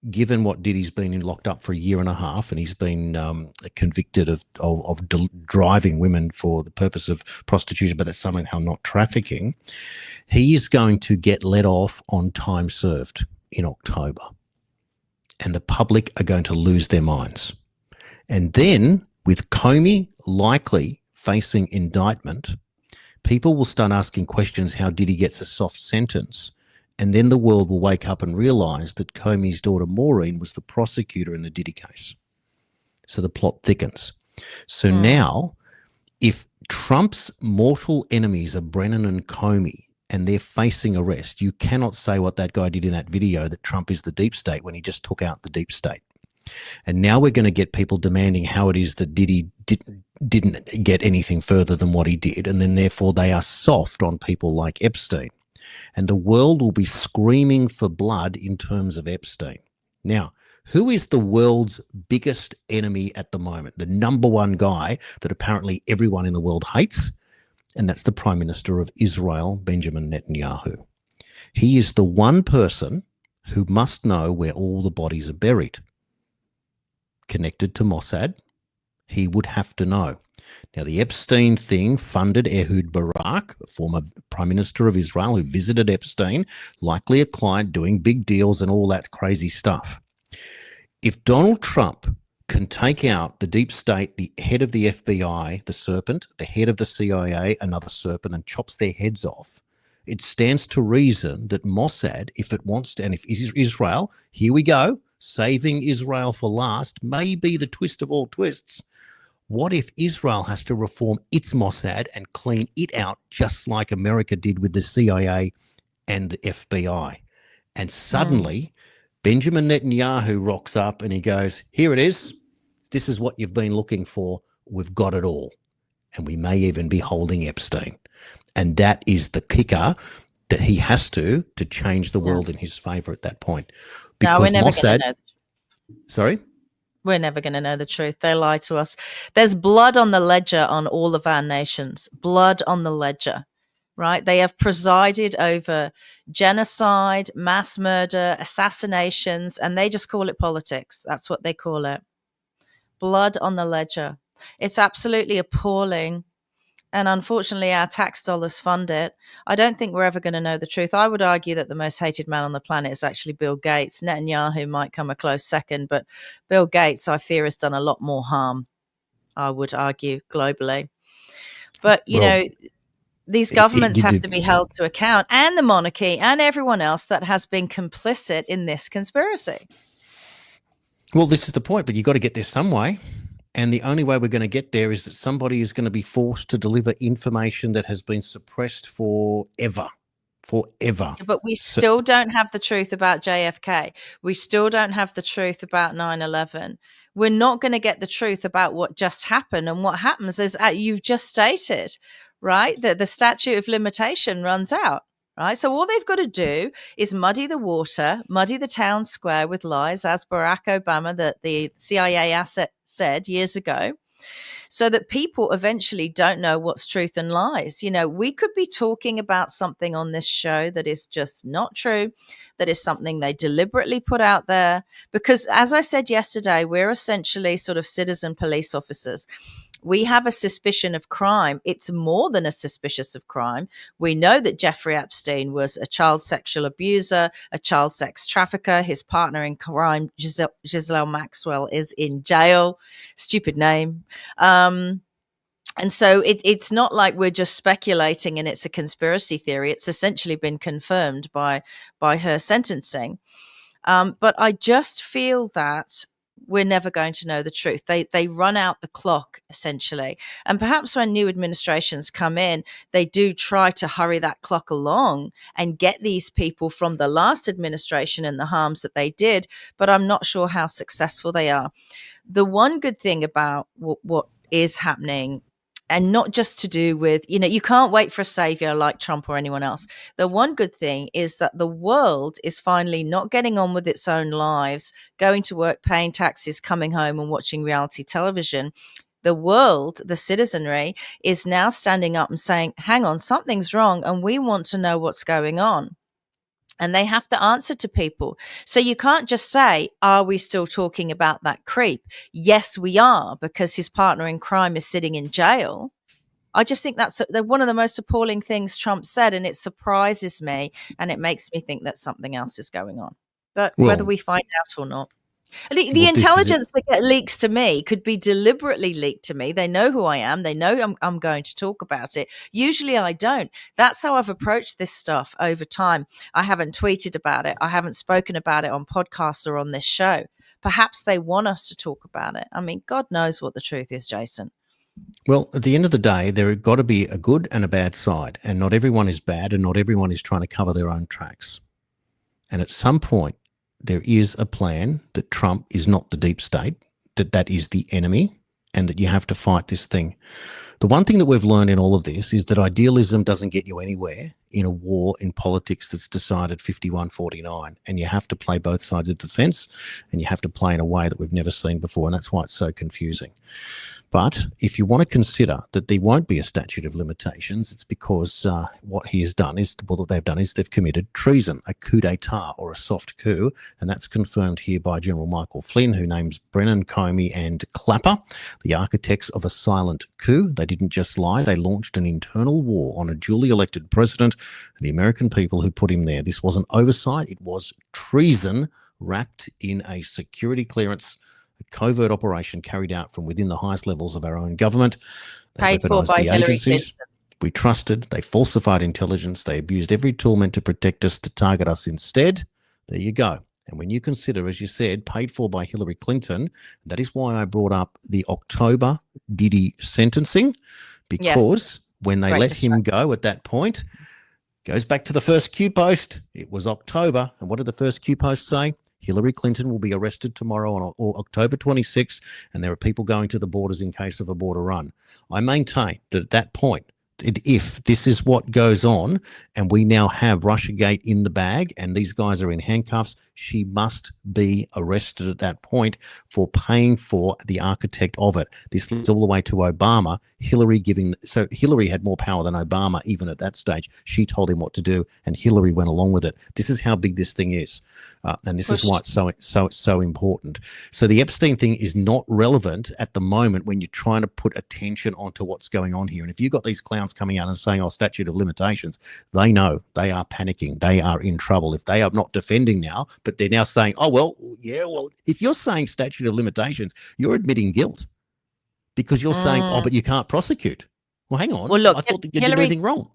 given what Diddy's been locked up for 1.5 years and he's been convicted of driving women for the purpose of prostitution, but that's somehow not trafficking, he is going to get let off on time served in October. And the public are going to lose their minds. And then with Comey likely facing indictment, people will start asking questions how Diddy gets a soft sentence. And then the world will wake up and realize that Comey's daughter Maureen was the prosecutor in the Diddy case. So the plot thickens. So now, if Trump's mortal enemies are Brennan and Comey and they're facing arrest, you cannot say what that guy did in that video, that Trump is the deep state, when he just took out the deep state. And now we're going to get people demanding how it is that Diddy didn't get anything further than what he did, and then therefore they are soft on people like Epstein. And the world will be screaming for blood in terms of Epstein. Now, who is the world's biggest enemy at the moment? The number one guy that apparently everyone in the world hates, and that's the Prime Minister of Israel, Benjamin Netanyahu. He is the one person who must know where all the bodies are buried. Connected to Mossad, he would have to know. Now, the Epstein thing funded Ehud Barak, former Prime Minister of Israel, who visited Epstein, likely a client doing big deals and all that crazy stuff. If Donald Trump can take out the deep state, the head of the FBI, the serpent, the head of the CIA, another serpent, and chops their heads off, it stands to reason that Mossad, if it wants to, and if Israel, here we go, saving Israel for last, may be the twist of all twists. What if Israel has to reform its Mossad and clean it out just like America did with the CIA and the FBI? And suddenly, Benjamin Netanyahu rocks up and he goes, here it is. This is what you've been looking for. We've got it all. And we may even be holding Epstein. And that is the kicker that he has to change the world in his favor at that point. Because no, we're never Mossad, gonna know. Sorry? We're never going to know the truth. They lie to us. There's blood on the ledger on all of our nations. Blood on the ledger, right? They have presided over genocide, mass murder, assassinations, and they just call it politics. That's what they call it. Blood on the ledger. It's absolutely appalling. And unfortunately, our tax dollars fund it. I don't think we're ever going to know the truth. I would argue that the most hated man on the planet is actually Bill Gates. Netanyahu might come a close second, but Bill Gates, I fear, has done a lot more harm, I would argue, globally. But, you know, these governments have to be held to account, and the monarchy and everyone else that has been complicit in this conspiracy. Well, this is the point, but you've got to get there some way. And the only way we're going to get there is that somebody is going to be forced to deliver information that has been suppressed forever. Yeah, but we still don't have the truth about JFK. We still don't have the truth about 9/11. We're not going to get the truth about what just happened. And what happens is, you've just stated, right, that the statute of limitation runs out. Right. So all they've got to do is muddy the water, muddy the town square with lies, as Barack Obama, the CIA asset, said years ago, so that people eventually don't know what's truth and lies. You know, we could be talking about something on this show that is just not true, that is something they deliberately put out there. Because as I said yesterday, we're essentially sort of citizen police officers. We have a suspicion of crime. It's more than a suspicious of crime. We know that Jeffrey Epstein was a child sexual abuser, a child sex trafficker. His partner in crime, Ghislaine Maxwell, is in jail. Stupid name. And so it's not like we're just speculating and it's a conspiracy theory. It's essentially been confirmed by her sentencing. But I just feel that we're never going to know the truth. They run out the clock, essentially. And perhaps when new administrations come in, they do try to hurry that clock along and get these people from the last administration and the harms that they did. But I'm not sure how successful they are. The one good thing about what is happening, and not just to do with, you know, you can't wait for a savior like Trump or anyone else. The one good thing is that the world is finally not getting on with its own lives, going to work, paying taxes, coming home and watching reality television. The world, the citizenry, is now standing up and saying, hang on, something's wrong and we want to know what's going on. And they have to answer to people. So you can't just say, are we still talking about that creep? Yes, we are, because his partner in crime is sitting in jail. I just think that's one of the most appalling things Trump said, and it surprises me, and it makes me think that something else is going on. But whether we find out or not. The intelligence that leaks to me could be deliberately leaked to me. They know who I am. They know I'm going to talk about it. Usually I don't. That's how I've approached this stuff over time. I haven't tweeted about it. I haven't spoken about it on podcasts or on this show. Perhaps they want us to talk about it. I mean, God knows what the truth is, Jason. Well, at the end of the day, there have got to be a good and a bad side, and not everyone is bad and not everyone is trying to cover their own tracks. And at some point, there is a plan that Trump is not the deep state, that is the enemy, and that you have to fight this thing. The one thing that we've learned in all of this is that idealism doesn't get you anywhere in a war in politics that's decided 51-49, and you have to play both sides of the fence, and you have to play in a way that we've never seen before, and that's why it's so confusing. But if you want to consider that there won't be a statute of limitations, it's because what he has done is, well, what they've done is they've committed treason, a coup d'etat or a soft coup, and that's confirmed here by General Michael Flynn, who names Brennan, Comey and Clapper the architects of a silent coup. They didn't just lie, they launched an internal war on a duly elected president and the American people who put him there. This wasn't oversight, it was treason wrapped in a security clearance, a covert operation carried out from within the highest levels of our own government. They Paid for by Hillary Clinton. We trusted, they falsified intelligence, they abused every tool meant to protect us to target us instead. There you go. And when you consider, as you said, paid for by Hillary Clinton, that is why I brought up the October Diddy sentencing, because when they let him go at that point, goes back to the first Q post. It was October. And what did the first Q post say? Hillary Clinton will be arrested tomorrow on October 26th, and there are people going to the borders in case of a border run. I maintain that at that point, if this is what goes on and we now have Russiagate in the bag and these guys are in handcuffs, she must be arrested at that point for paying for the architect of it. This leads all the way to Obama. So Hillary had more power than Obama even at that stage. She told him what to do and Hillary went along with it. This is how big this thing is. And this is why it's so important. So the Epstein thing is not relevant at the moment when you're trying to put attention onto what's going on here. And if you've got these clowns coming out and saying, oh, statute of limitations, they know they are panicking. They are in trouble. If they are not defending now, but they're now saying, oh, well, if you're saying statute of limitations, you're admitting guilt because you're saying, oh, but you can't prosecute. Well, hang on. Well, look, I thought that you didn't do anything wrong.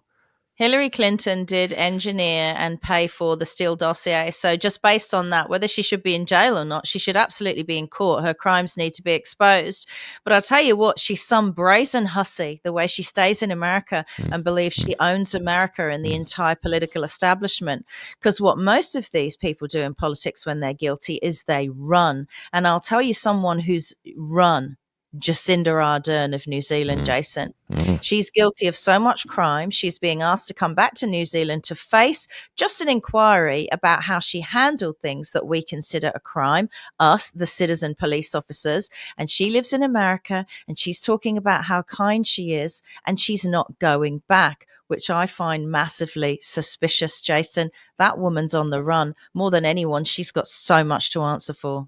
Hillary Clinton did engineer and pay for the Steele dossier. So just based on that, whether she should be in jail or not, she should absolutely be in court. Her crimes need to be exposed. But I'll tell you what, she's some brazen hussy, the way she stays in America and believes she owns America and the entire political establishment. Because what most of these people do in politics when they're guilty is they run. And I'll tell you someone who's run. Jacinda Ardern of New Zealand, Jason. She's guilty of so much crime. She's being asked to come back to New Zealand to face just an inquiry about how she handled things that we consider a crime, us, the citizen police officers. And she lives in America and she's talking about how kind she is and she's not going back, which I find massively suspicious, Jason. That woman's on the run. More than anyone, she's got so much to answer for.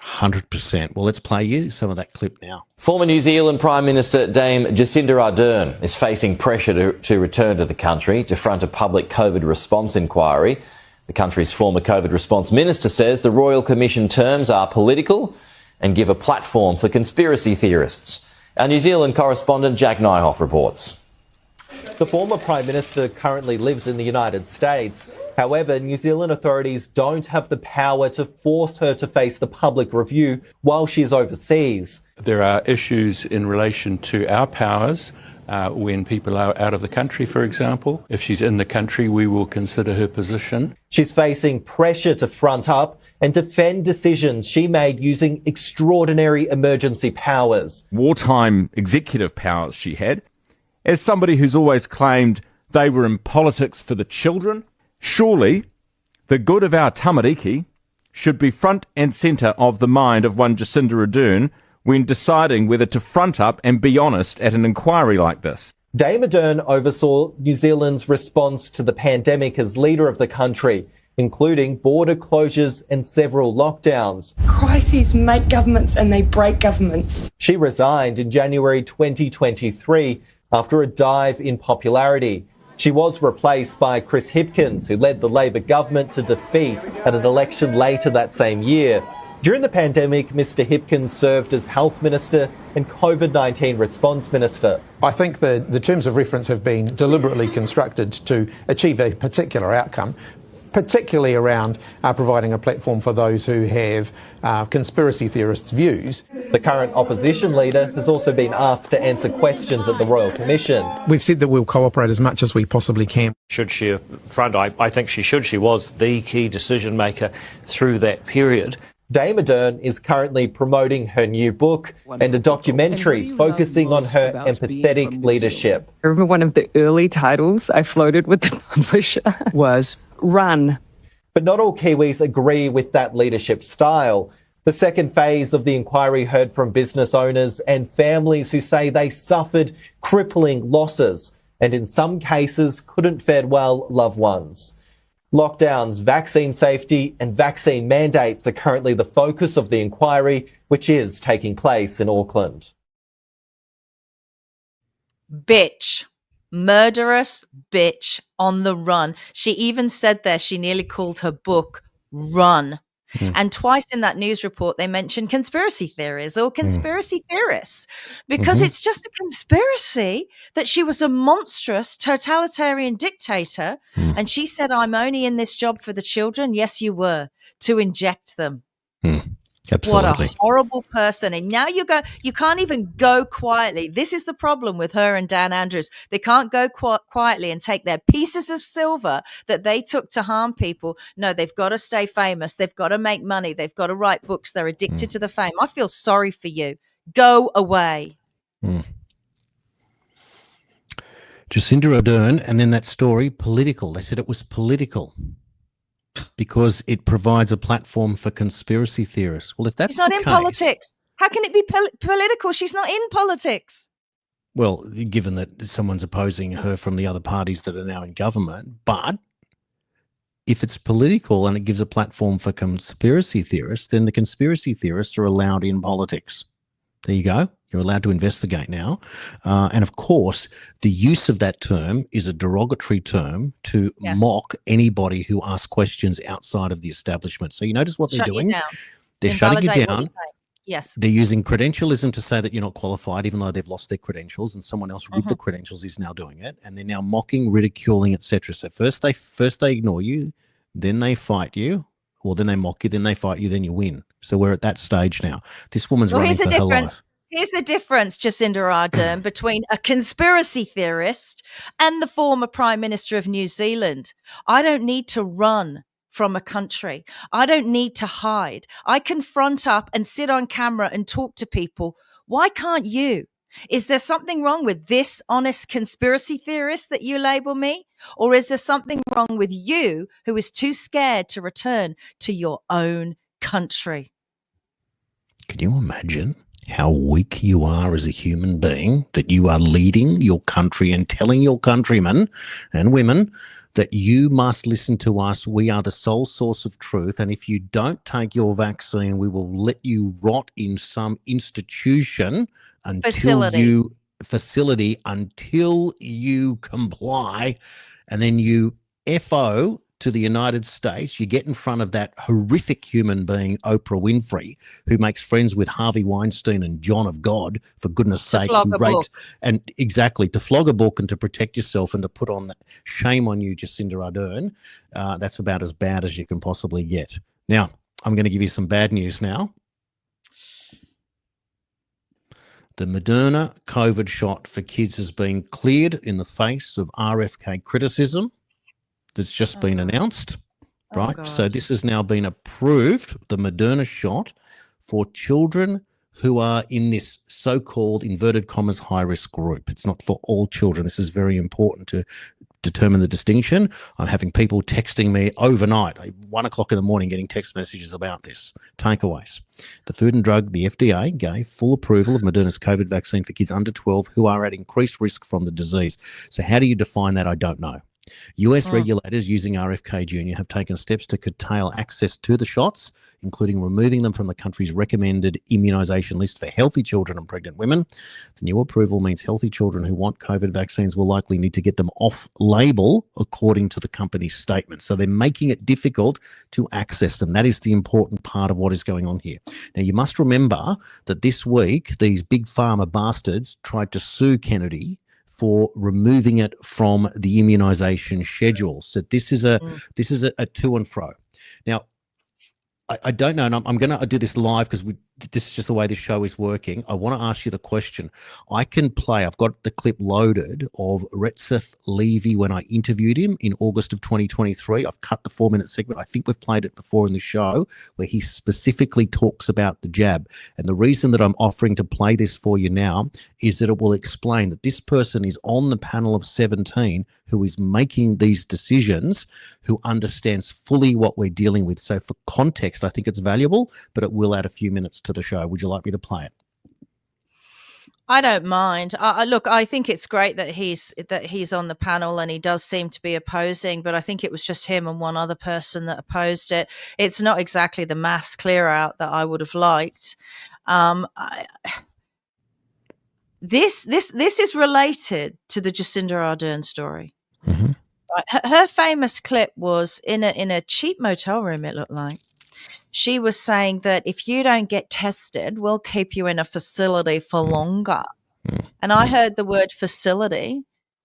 100%. Well, let's play you some of that clip now. Former New Zealand Prime Minister Dame Jacinda Ardern is facing pressure to return to the country to front a public COVID response inquiry. The country's former COVID response minister says the Royal Commission terms are political and give a platform for conspiracy theorists. Our New Zealand correspondent Jack Nyhoff reports. The former Prime Minister currently lives in the United States. However, New Zealand authorities don't have the power to force her to face the public review while she's overseas. There are issues in relation to our powers when people are out of the country, for example. If she's in the country, we will consider her position. She's facing pressure to front up and defend decisions she made using extraordinary emergency powers. Wartime executive powers she had. As somebody who's always claimed they were in politics for the children, surely the good of our tamariki should be front and centre of the mind of one Jacinda Ardern when deciding whether to front up and be honest at an inquiry like this. Dame Ardern oversaw New Zealand's response to the pandemic as leader of the country, including border closures and several lockdowns. Crises make governments and they break governments. She resigned in January 2023 after a dive in popularity. She was replaced by Chris Hipkins, who led the Labor government to defeat at an election later that same year. During the pandemic, Mr Hipkins served as Health Minister and COVID-19 Response Minister. I think the terms of reference have been deliberately constructed to achieve a particular outcome, particularly around providing a platform for those who have conspiracy theorists' views. The current opposition leader has also been asked to answer questions at the Royal Commission. We've said that we'll cooperate as much as we possibly can. Should she front? I think she should. She was the key decision maker through that period. Dame Ardern is currently promoting her new book and a documentary focusing on her empathetic leadership. I remember one of the early titles I floated with the publisher was Run. But not all Kiwis agree with that leadership style. The second phase of the inquiry heard from business owners and families who say they suffered crippling losses and in some cases couldn't fare well loved ones. Lockdowns, vaccine safety and vaccine mandates are currently the focus of the inquiry, which is taking place in Auckland. Bitch. Murderous bitch on the run. She even said there, she nearly called her book Run. And twice in that news report, they mentioned conspiracy theories or conspiracy theorists, because it's just a conspiracy that she was a monstrous totalitarian dictator. And she said, I'm only in this job for the children. Yes, you were, to inject them. Absolutely. What a horrible person. And now you can't even go quietly. This is the problem with her and Dan Andrews. They can't go quietly and take their pieces of silver that they took to harm people. No, they've got to stay famous. They've got to make money. They've got to write books. They're addicted to the fame. I feel sorry for you. Go away. Jacinda Ardern, and then that story, political. They said it was political because it provides a platform for conspiracy theorists. Well, if that's She's not the in case, politics. How can it be political? She's not in politics. well, given that someone's opposing her from the other parties that are now in government, but if it's political and it gives a platform for conspiracy theorists, then the conspiracy theorists are allowed in politics. There you go. You're allowed to investigate now. And of course, the use of that term is a derogatory term to mock anybody who asks questions outside of the establishment. So you notice what they're doing? They're shutting you down. Yes. They're using credentialism to say that you're not qualified, even though they've lost their credentials, and someone else with the credentials is now doing it. And they're now mocking, ridiculing, etc. So first they ignore you, then they fight you, or then they mock you, then they fight you, then you win. So we're at that stage now. This woman's running for her life. Here's the difference, Jacinda Ardern, between a conspiracy theorist and the former Prime Minister of New Zealand. I don't need to run from a country. I don't need to hide. I can front up and sit on camera and talk to people. Why can't you? Is there something wrong with this honest conspiracy theorist that you label me? Or is there something wrong with you who is too scared to return to your own country? Can you imagine how weak you are as a human being, that you are leading your country and telling your countrymen and women that you must listen to us. We are the sole source of truth. And if you don't take your vaccine, we will let you rot in some institution until you comply. And then you FO to the United States, you get in front of that horrific human being, Oprah Winfrey, who makes friends with Harvey Weinstein and John of God, for goodness sake, who raped, and exactly, to flog a book and to protect yourself and to put on that. Shame on you, Jacinda Ardern. That's about as bad as you can possibly get. Now, I'm going to give you some bad news now. The Moderna COVID shot for kids has been cleared in the face of RFK criticism that's just been announced, right? So this has now been approved, the Moderna shot, for children who are in this so-called, inverted commas, high-risk group. It's not for all children. This is very important to determine the distinction. I'm having people texting me overnight, 1 o'clock in the morning, getting text messages about this. Takeaways. The Food and Drug, the FDA, gave full approval of Moderna's COVID vaccine for kids under 12 who are at increased risk from the disease. So how do you define that? I don't know. US regulators using RFK Jr. have taken steps to curtail access to the shots, including removing them from the country's recommended immunisation list for healthy children and pregnant women. The new approval means healthy children who want COVID vaccines will likely need to get them off-label, according to the company's statement. So they're making it difficult to access them. That is the important part of what is going on here. Now, you must remember that this week, these big pharma bastards tried to sue Kennedy for removing it from the immunisation schedule. So this is a to and fro. Now, I don't know, and I'm going to do this live because this is just the way this show is working. I want to ask you the question. I've got the clip loaded of Recep Levy when I interviewed him in August of 2023. I've cut the 4-minute segment. I think we've played it before in the show where he specifically talks about the jab. And the reason that I'm offering to play this for you now is that it will explain that this person is on the panel of 17 who is making these decisions, who understands fully what we're dealing with. So for context, I think it's valuable, but it will add a few minutes to the show. Would you like me to play it? I don't mind. Look, I think it's great that he's on the panel and he does seem to be opposing, but I think it was just him and one other person that opposed it. It's not exactly the mass clear out that I would have liked. This is related to the Jacinda Ardern story. Mm-hmm. Right? Her famous clip was in a cheap motel room, it looked like. She was saying that if you don't get tested, we'll keep you in a facility for longer. And I heard the word facility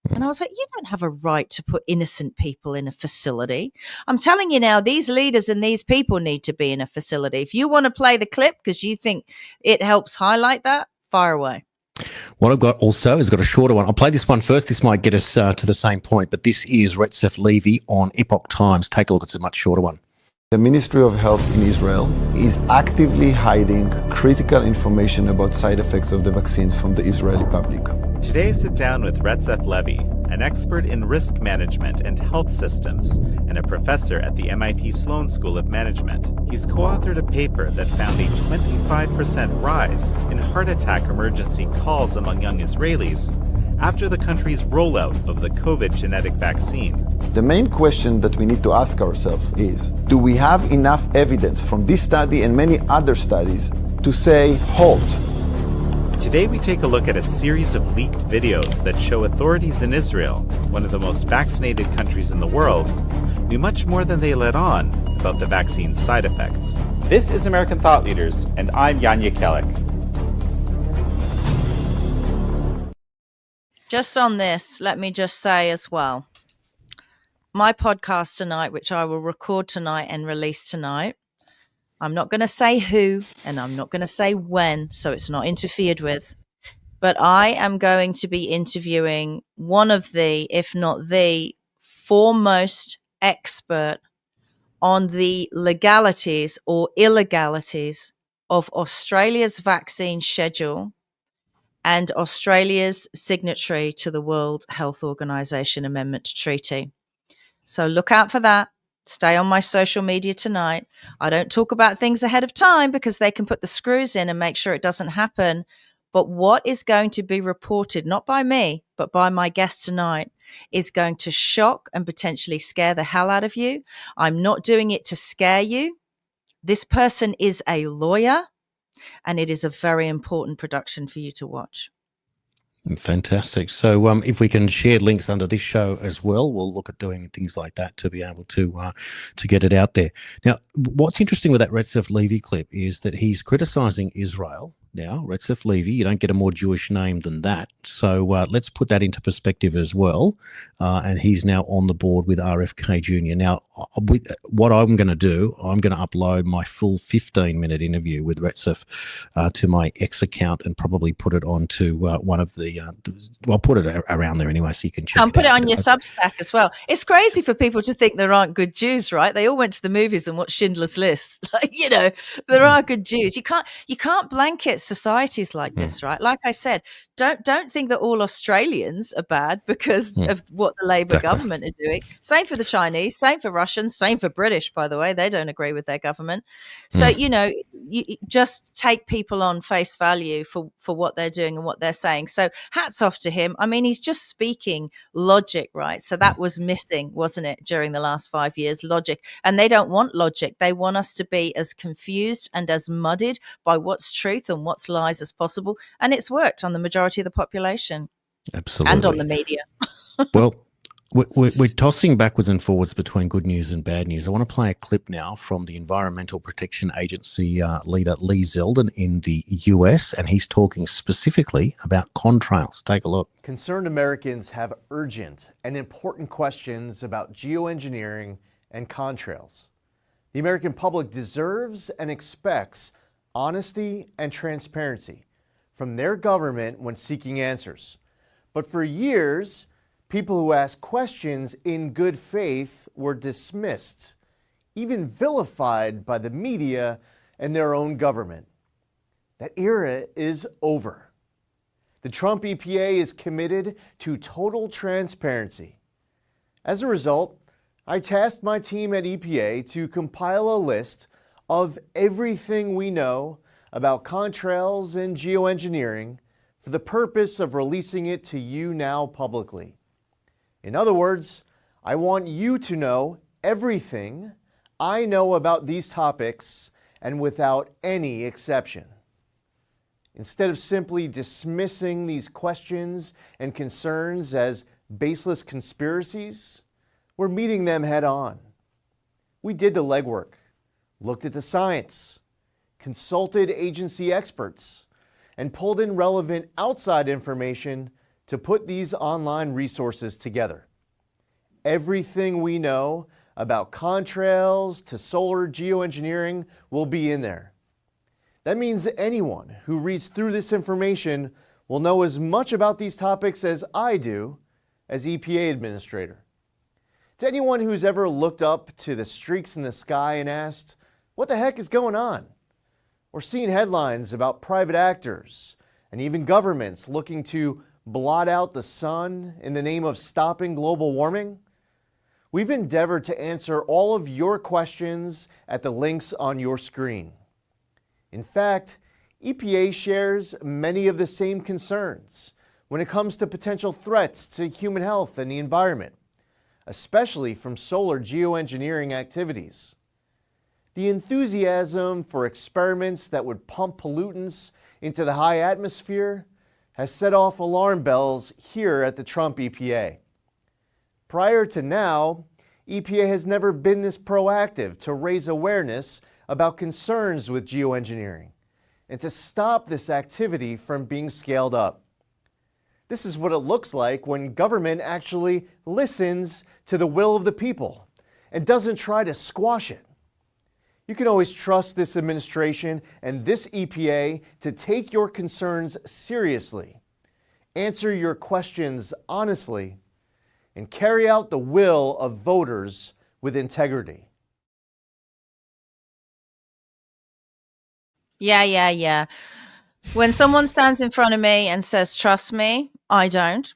and I was like, you don't have a right to put innocent people in a facility. I'm telling you now, these leaders and these people need to be in a facility. If you want to play the clip because you think it helps highlight that, fire away. What I've got also is got a shorter one. I'll play this one first. This might get us to the same point, but this is Recep Levy on Epoch Times. Take a look. It's a much shorter one. The Ministry of Health in Israel is actively hiding critical information about side effects of the vaccines from the Israeli public. Today I sit down with Recep Levy, an expert in risk management and health systems, and a professor at the MIT Sloan School of Management. He's co-authored a paper that found a 25% rise in heart attack emergency calls among young Israelis after the country's rollout of the COVID genetic vaccine. The main question that we need to ask ourselves is, do we have enough evidence from this study and many other studies to say, halt? Today we take a look at a series of leaked videos that show authorities in Israel, one of the most vaccinated countries in the world, knew much more than they let on about the vaccine's side effects. This is American Thought Leaders, and I'm Yanya Kellick. Just on this, let me just say as well, my podcast tonight, which I will record tonight and release tonight, I'm not going to say who and I'm not going to say when, so it's not interfered with, but I am going to be interviewing one of the, if not the foremost expert on the legalities or illegalities of Australia's vaccine schedule and Australia's signatory to the World Health Organization Amendment Treaty. So look out for that. Stay on my social media tonight. I don't talk about things ahead of time because they can put the screws in and make sure it doesn't happen. But what is going to be reported, not by me, but by my guest tonight, is going to shock and potentially scare the hell out of you. I'm not doing it to scare you. This person is a lawyer. And it is a very important production for you to watch. Fantastic. So if we can share links under this show as well, we'll look at doing things like that to be able to get it out there. Now, what's interesting with that Recep Levy clip is that he's criticizing Israel. Now, Recep Levy, you don't get a more Jewish name than that. So let's put that into perspective as well. And he's now on the board with RFK Jr. Now, what I'm going to do, I'm going to upload my full 15-minute interview with Recep to my X account and probably put it onto one of the, I'll put it around there anyway so you can check it out. Put it on your Substack as well. It's crazy for people to think there aren't good Jews, right? They all went to the movies and watched Schindler's List. Like, you know, there are good Jews. You can't blanket societies like this, right? Like I said, don't think that all Australians are bad because of what the Labor government are doing. Same for the Chinese, same for Russians, same for British, by the way. They don't agree with their government. So, you know, you just take people on face value for what they're doing and what they're saying. So hats off to him. I mean, he's just speaking logic, right? So that was missing, wasn't it, during the last 5 years, logic. And they don't want logic. They want us to be as confused and as muddied by what's truth and what's lies as possible. And it's worked on the majority of the population. Absolutely. And on the media. Well, we're tossing backwards and forwards between good news and bad news. I want to play a clip now from the Environmental Protection Agency leader Lee Zeldin in the US, and he's talking specifically about contrails. Take a look. Concerned Americans have urgent and important questions about geoengineering and contrails. The American public deserves and expects honesty and transparency from their government when seeking answers. But for years, people who asked questions in good faith were dismissed, even vilified by the media and their own government. That era is over. The Trump EPA is committed to total transparency. As a result, I tasked my team at EPA to compile a list of everything we know about contrails and geoengineering for the purpose of releasing it to you now publicly. In other words, I want you to know everything I know about these topics and without any exception. Instead of simply dismissing these questions and concerns as baseless conspiracies, we're meeting them head on. We did the legwork, looked at the science, consulted agency experts, and pulled in relevant outside information to put these online resources together. Everything we know about contrails to solar geoengineering will be in there. That means anyone who reads through this information will know as much about these topics as I do as EPA administrator. To anyone who's ever looked up to the streaks in the sky and asked, what the heck is going on? Or seen headlines about private actors and even governments looking to blot out the sun in the name of stopping global warming? We've endeavored to answer all of your questions at the links on your screen. In fact, EPA shares many of the same concerns when it comes to potential threats to human health and the environment, especially from solar geoengineering activities. The enthusiasm for experiments that would pump pollutants into the high atmosphere has set off alarm bells here at the Trump EPA. Prior to now, EPA has never been this proactive to raise awareness about concerns with geoengineering and to stop this activity from being scaled up. This is what it looks like when government actually listens to the will of the people and doesn't try to squash it. You can always trust this administration and this EPA to take your concerns seriously, answer your questions honestly, and carry out the will of voters with integrity. Yeah. When someone stands in front of me and says, trust me, I don't.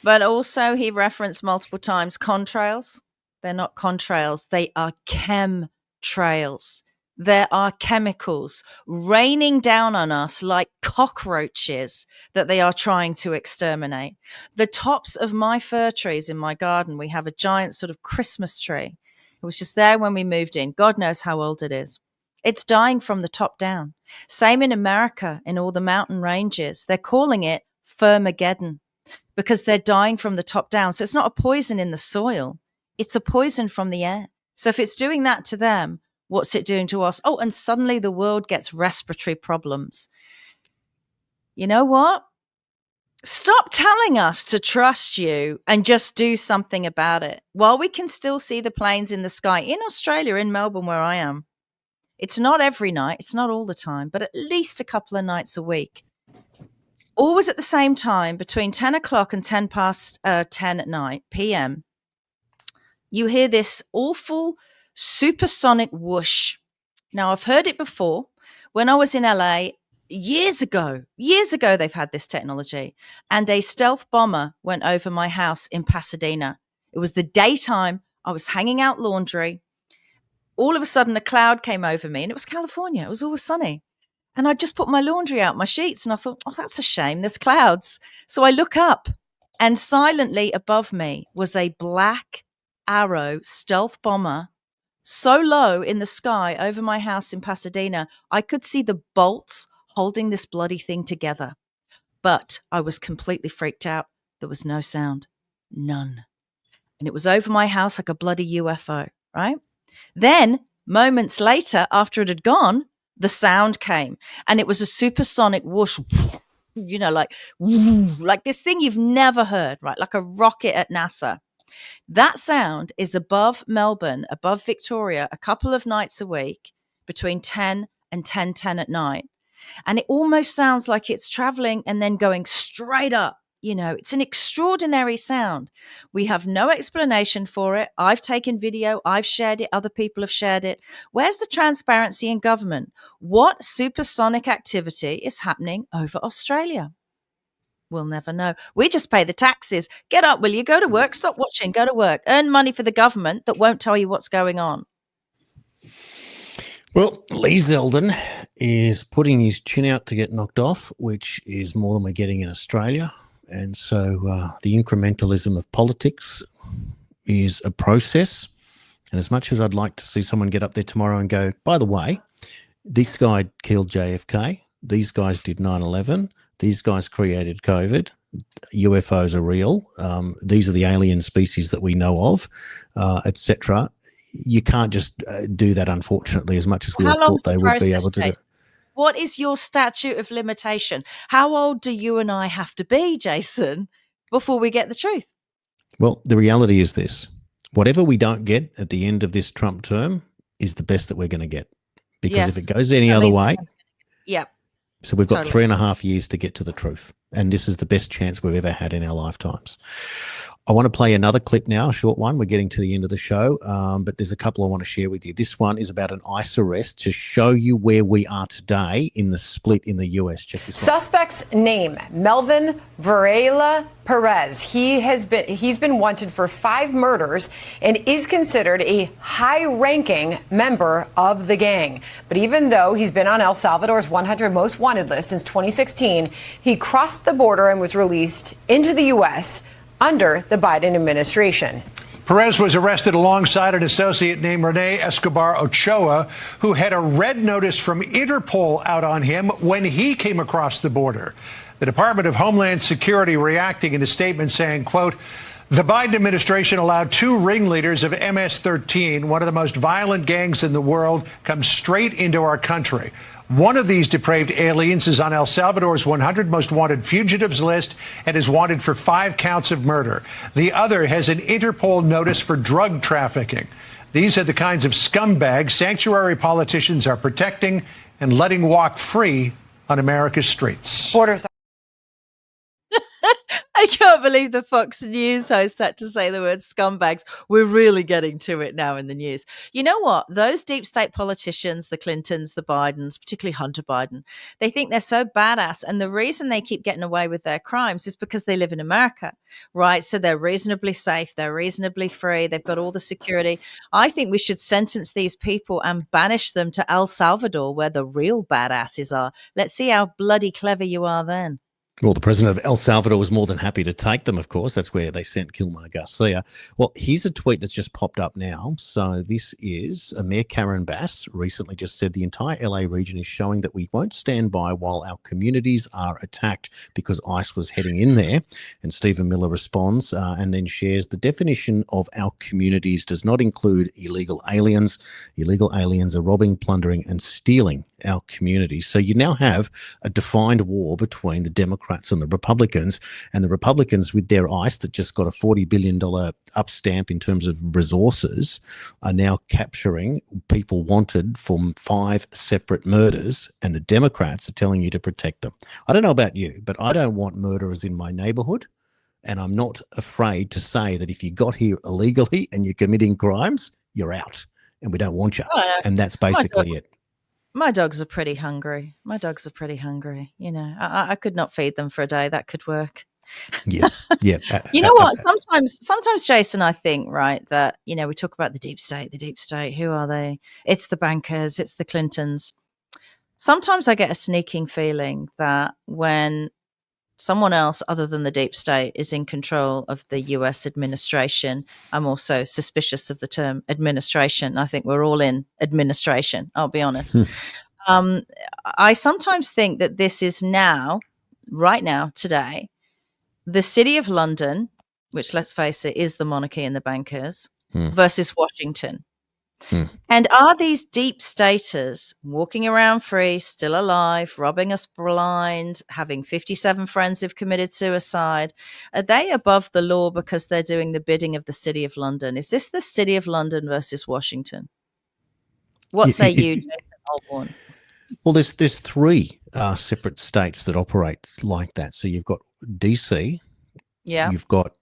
But also he referenced multiple times contrails. They're not contrails. They are chemtrails. There are chemicals raining down on us like cockroaches that they are trying to exterminate. The tops of my fir trees in my garden, we have a giant sort of Christmas tree. It was just there when we moved in. God knows how old it is. It's dying from the top down. Same in America, in all the mountain ranges. They're calling it Firmageddon because they're dying from the top down. So it's not a poison in the soil. It's a poison from the air. So if it's doing that to them, what's it doing to us? Oh, and suddenly the world gets respiratory problems. You know what? Stop telling us to trust you and just do something about it. While we can still see the planes in the sky in Australia, in Melbourne, where I am, it's not every night, it's not all the time, but at least a couple of nights a week. Always at the same time, between 10 o'clock and 10 past 10 at night, PM, you hear this awful supersonic whoosh. Now, I've heard it before. When I was in LA, years ago, they've had this technology. And a stealth bomber went over my house in Pasadena. It was the daytime. I was hanging out laundry. All of a sudden, a cloud came over me, and it was California. It was always sunny. And I just put my laundry out, my sheets, and I thought, oh, that's a shame. There's clouds. So I look up, and silently above me was a Black Arrow stealth bomber, so low in the sky over my house in Pasadena, I could see the bolts holding this bloody thing together. But I was completely freaked out. There was no sound. None. And it was over my house like a bloody UFO, right? Then, moments later, after it had gone, the sound came, and it was a supersonic whoosh, you know, like this thing you've never heard, right? Like a rocket at NASA. That sound is above Melbourne, above Victoria, a couple of nights a week between 10 and 10:10 at night. And it almost sounds like it's traveling and then going straight up. It's an extraordinary sound. We have no explanation for it. I've taken video, I've shared it, other people have shared it. Where's the transparency in government? What supersonic activity is happening over Australia? We'll never know. We just pay the taxes. Get up, will you? Go to work. Stop watching. Go to work. Earn money for the government that won't tell you what's going on. Well, Lee Zeldin is putting his chin out to get knocked off, which is more than we're getting in Australia. And so the incrementalism of politics is a process. And as much as I'd like to see someone get up there tomorrow and go, by the way, this guy killed JFK, these guys did 9/11, these guys created COVID, UFOs are real, these are the alien species that we know of, etc. You can't just do that, unfortunately, as much as we all thought they would be able to do. What is your statute of limitation? How old do you and I have to be, Jason, before we get the truth? Well, the reality is this. Whatever we don't get at the end of this Trump term is the best that we're going to get. Because if it goes any other way, so we've got 3.5 years to get to the truth. And this is the best chance we've ever had in our lifetimes. I want to play another clip now, a short one. We're getting to the end of the show, but there's a couple I want to share with you. This one is about an ICE arrest to show you where we are today in the split in the US. Check this one. Suspect's name, Melvin Varela Perez. He's been wanted for 5 murders and is considered a high-ranking member of the gang. But even though he's been on El Salvador's 100 most wanted list since 2016, he crossed the border and was released into the U.S. under the Biden administration. Perez was arrested alongside an associate named Rene Escobar Ochoa, who had a red notice from Interpol out on him when he came across the border. The Department of Homeland Security reacting in a statement saying, quote, the Biden administration allowed 2 ringleaders of MS-13, one of the most violent gangs in the world, come straight into our country. One of these depraved aliens is on El Salvador's 100 most wanted fugitives list and is wanted for 5 counts of murder. The other has an Interpol notice for drug trafficking. These are the kinds of scumbags sanctuary politicians are protecting and letting walk free on America's streets. Borders. I can't believe the Fox News host had to say the word scumbags. We're really getting to it now in the news. You know what? Those deep state politicians, the Clintons, the Bidens, particularly Hunter Biden, they think they're so badass. And the reason they keep getting away with their crimes is because they live in America, right? So they're reasonably safe. They're reasonably free. They've got all the security. I think we should sentence these people and banish them to El Salvador, where the real badasses are. Let's see how bloody clever you are then. Well, the president of El Salvador was more than happy to take them, of course. That's where they sent Kilmer Garcia. Well, here's a tweet that's just popped up now. So this is Mayor Karen Bass recently just said the entire LA region is showing that we won't stand by while our communities are attacked because ICE was heading in there. And Stephen Miller responds and then shares the definition of our communities does not include illegal aliens. Illegal aliens are robbing, plundering and stealing our communities. So you now have a defined war between the Democrats and the Republicans with their ICE that just got a $40 billion up stamp in terms of resources are now capturing people wanted from 5 separate murders, and the Democrats are telling you to protect them. I don't know about you, but I don't want murderers in my neighborhood, and I'm not afraid to say that if you got here illegally and you're committing crimes, you're out, and we don't want you. And that's basically it. My dogs are pretty hungry. You know, I could not feed them for a day. That could work. Yeah. You know what? Sometimes, Jason, I think, right, that, you know, we talk about the deep state. Who are they? It's the bankers. It's the Clintons. Sometimes I get a sneaking feeling that when someone else other than the deep state is in control of the US administration, I'm also suspicious of the term administration. I think we're all in administration, I'll be honest. I sometimes think that this is now, right now, today, the city of London, which, let's face it, is the monarchy and the bankers, versus Washington. And are these deep staters walking around free, still alive, robbing us blind, having 57 friends who've committed suicide? Are they above the law because they're doing the bidding of the City of London? Is this the City of London versus Washington? What say you, Jason Olbourne? Well, there's three separate states that operate like that. So you've got DC, you've got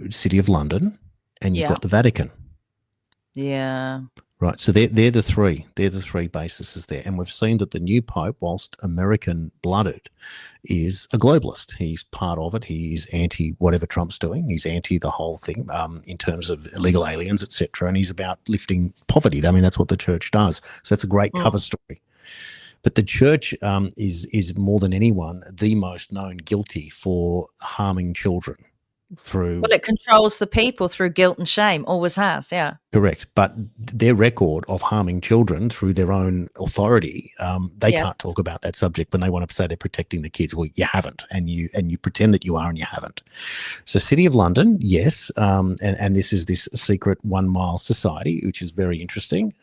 City of London, and you've got the Vatican. Yeah. Right. So they're the three. They're the three bases there. And we've seen that the new Pope, whilst American-blooded, is a globalist. He's part of it. He's anti whatever Trump's doing. He's anti the whole thing in terms of illegal aliens, etc. And he's about lifting poverty. I mean, that's what the church does. So that's a great cover story. But the church is more than anyone the most known guilty for harming children through. Well, it controls the people through guilt and shame. Always has. Yeah. Correct. But their record of harming children through their own authority, they can't talk about that subject when they want to say they're protecting the kids. Well, you haven't, and you pretend that you are and you haven't. So City of London, yes, and this is this secret 1 mile society, which is very interesting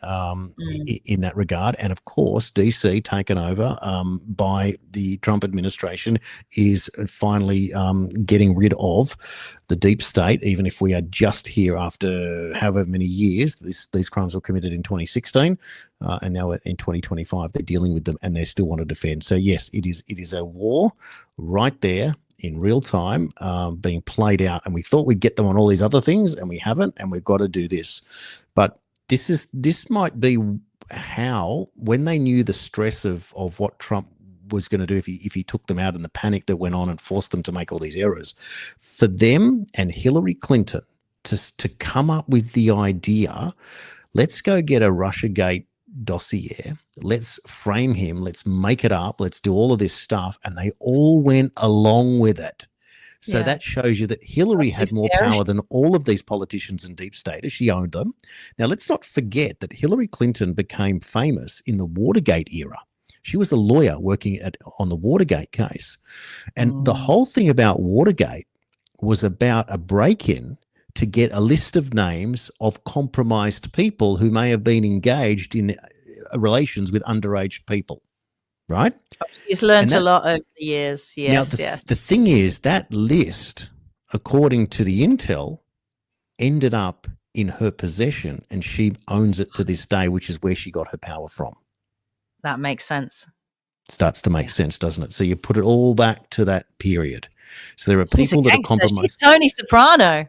in that regard. And of course, DC, taken over by the Trump administration, is finally getting rid of the deep state, even if we are just here after however many years. These crimes were committed in 2016, and now in 2025 they're dealing with them, and they still want to defend. So yes, it is a war right there in real time being played out, and we thought we'd get them on all these other things, and we haven't, and we've got to do this. But this might be how, when they knew the stress of what Trump was going to do if he took them out and the panic that went on and forced them to make all these errors, for them and Hillary Clinton to come up with the idea, let's go get a Russiagate dossier, let's frame him, let's make it up, let's do all of this stuff, and they all went along with it. So that shows you that Hillary had more power than all of these politicians and deep staters. She owned them. Now, let's not forget that Hillary Clinton became famous in the Watergate era. She was a lawyer working on the Watergate case. And the whole thing about Watergate was about a break-in to get a list of names of compromised people who may have been engaged in relations with underage people, right? He's learned a lot over the years. Yes, now, the thing is, that list, according to the intel, ended up in her possession, and she owns it to this day, which is where she got her power from. That makes sense. Starts to make sense, doesn't it? So you put it all back to that period. So there are people that are compromised. She's Tony Soprano.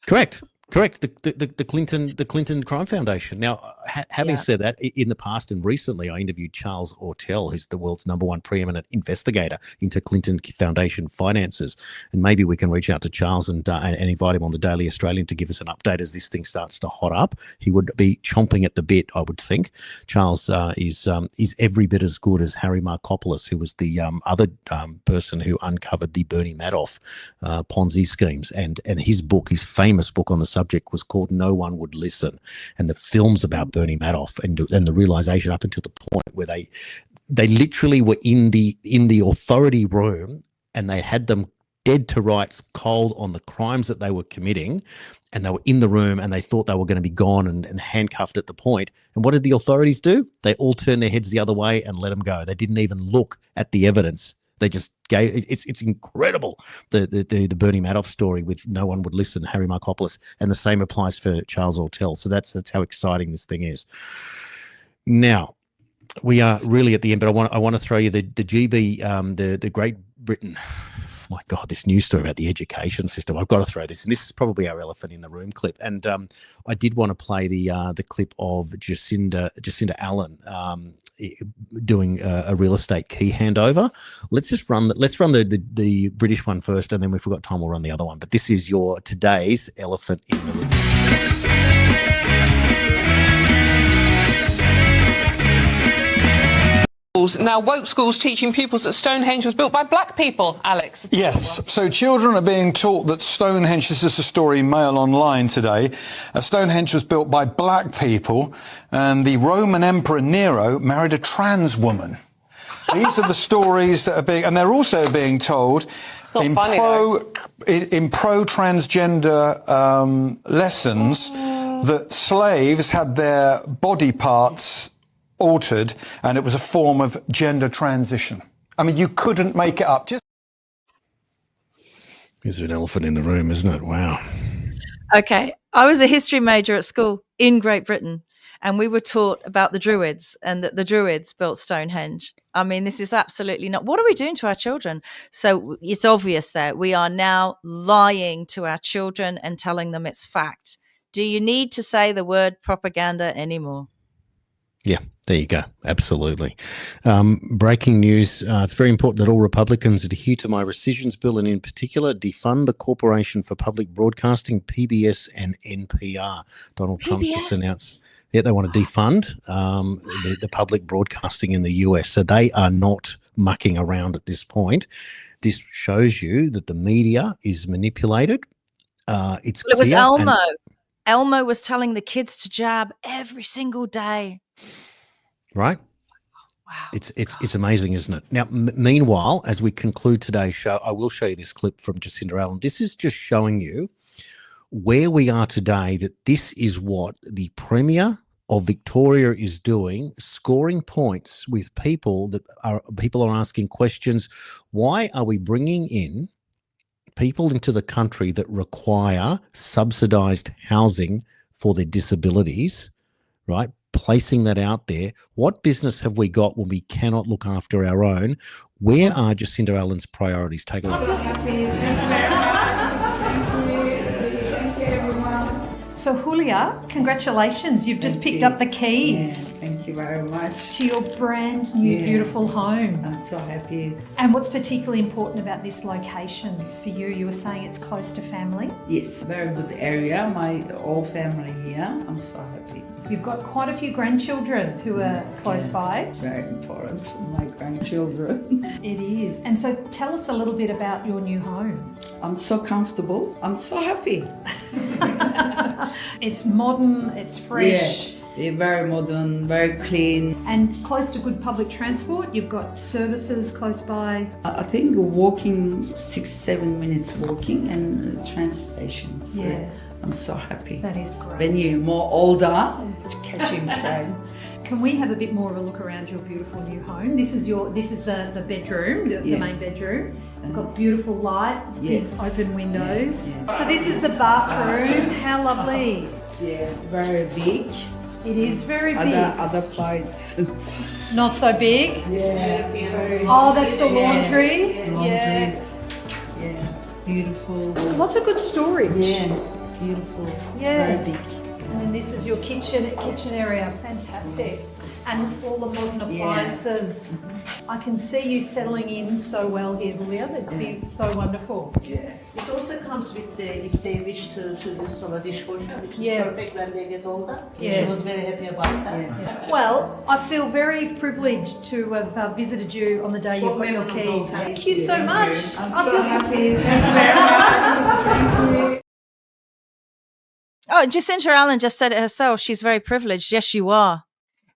Correct. The Clinton Crime Foundation. Now, having said that, in the past and recently, I interviewed Charles Ortel, who's the world's #1 preeminent investigator into Clinton Foundation finances. And maybe we can reach out to Charles and invite him on the Daily Australian to give us an update as this thing starts to hot up. He would be chomping at the bit, I would think. Charles is every bit as good as Harry Markopoulos, who was the other person who uncovered the Bernie Madoff Ponzi schemes. And his book, his famous book on the subject, was called No One Would Listen, and the films about Bernie Madoff and the realization up until the point where they literally were in the authority room, and they had them dead to rights, cold on the crimes that they were committing, and they were in the room and they thought they were going to be gone and handcuffed at the point. And what did the authorities do? They all turned their heads the other way and let them go. They didn't even look at the evidence. They just gave it's incredible, the Bernie Madoff story with No One Would Listen, Harry Markopoulos, and the same applies for Charles Ortel. So that's how exciting this thing is. Now, we are really at the end, but I want to throw you the GB, the Great Britain. My God, this news story about the education system. I've got to throw this, and this is probably our elephant in the room clip. And I did want to play the clip of Jacinda Allen doing a real estate key handover. Let's run the British one first, and then if we've got time, we'll run the other one. But this is your today's elephant in the room. Now, woke schools teaching pupils that Stonehenge was built by black people, Alex. Yes, so children are being taught that Stonehenge, this is a story Mail Online today, Stonehenge was built by black people, and the Roman Emperor Nero married a trans woman. These are the stories that are being, and they're also being told in pro-transgender lessons that slaves had their body parts altered, and it was a form of gender transition. I mean, you couldn't make it up. There's an elephant in the room, isn't it? Wow. Okay. I was a history major at school in Great Britain, and we were taught about the Druids and that the Druids built Stonehenge. I mean, this is absolutely not. What are we doing to our children? So it's obvious that we are now lying to our children and telling them it's fact. Do you need to say the word propaganda anymore? Yeah, there you go. Absolutely. Breaking news. It's very important that all Republicans adhere to my rescissions bill, and in particular, defund the Corporation for Public Broadcasting, PBS and NPR. Donald Trump's just announced that they want to defund the public broadcasting in the US. So they are not mucking around at this point. This shows you that the media is manipulated. It was Elmo. Elmo was telling the kids to jab every single day. Right? Wow. It's amazing, isn't it? Now, meanwhile, as we conclude today's show, I will show you this clip from Jacinda Allen. This is just showing you where we are today, that this is what the Premier of Victoria is doing, scoring points with people are asking questions. Why are we bringing in people into the country that require subsidised housing for their disabilities, right? Placing that out there. What business have we got when we cannot look after our own? Where are Jacinda Allen's priorities? Take a look. So Julia, congratulations. You've just picked up the keys. Yeah, thank you very much. To your brand new beautiful home. I'm so happy. And what's particularly important about this location for you? You were saying it's close to family? Yes, very good area. My whole family here. I'm so happy. You've got quite a few grandchildren who are close by. Very important for my grandchildren. It is. And so tell us a little bit about your new home. I'm so comfortable. I'm so happy. It's modern, it's fresh. Yeah, very modern, very clean. And close to good public transport. You've got services close by. I think walking 6-7 minutes walking and train stations. Yeah. I'm so happy. That is great. When you're more older, catching train. Can we have a bit more of a look around your beautiful new home? This is the bedroom, the main bedroom. We've got beautiful light, big open windows. Yeah. So this is the bathroom. How lovely. Yeah, very big. It is very big. Other place. Not so big? Yeah. Very that's the laundry? Yeah. Yes. Yeah, beautiful. Lots of good storage. Yeah, beautiful. Yeah. Very big. And then this is your kitchen area. Fantastic. And all the modern appliances. I can see you settling in so well here, Julia. It's been so wonderful. Yeah. It also comes with if they wish to install a dishwasher, which is perfect when they get older. Yes. She was very happy about that. Yeah. Well, I feel very privileged to have visited you on the day you got your keys. Thank you so much. I'm so happy. Thank you very much. Oh, Jacinda Allen just said it herself. She's very privileged. Yes, you are.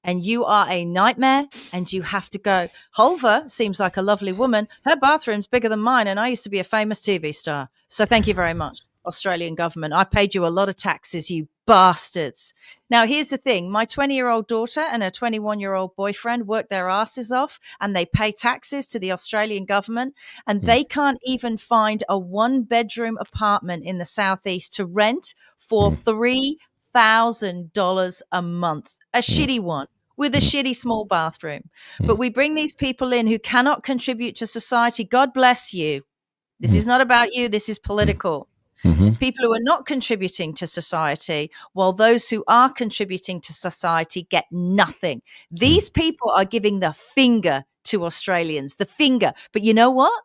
And you are a nightmare and you have to go. Hulver seems like a lovely woman. Her bathroom's bigger than mine and I used to be a famous TV star. So thank you very much, Australian government. I paid you a lot of taxes, you bastards. Now, here's the thing. My 20-year-old daughter and her 21-year-old boyfriend work their asses off and they pay taxes to the Australian government and they can't even find a one-bedroom apartment in the southeast to rent for $3,000 a month. A shitty one with a shitty small bathroom. But we bring these people in who cannot contribute to society. God bless you. This is not about you. This is political. People who are not contributing to society, while those who are contributing to society get nothing. These people are giving the finger to Australians, the finger. But you know what?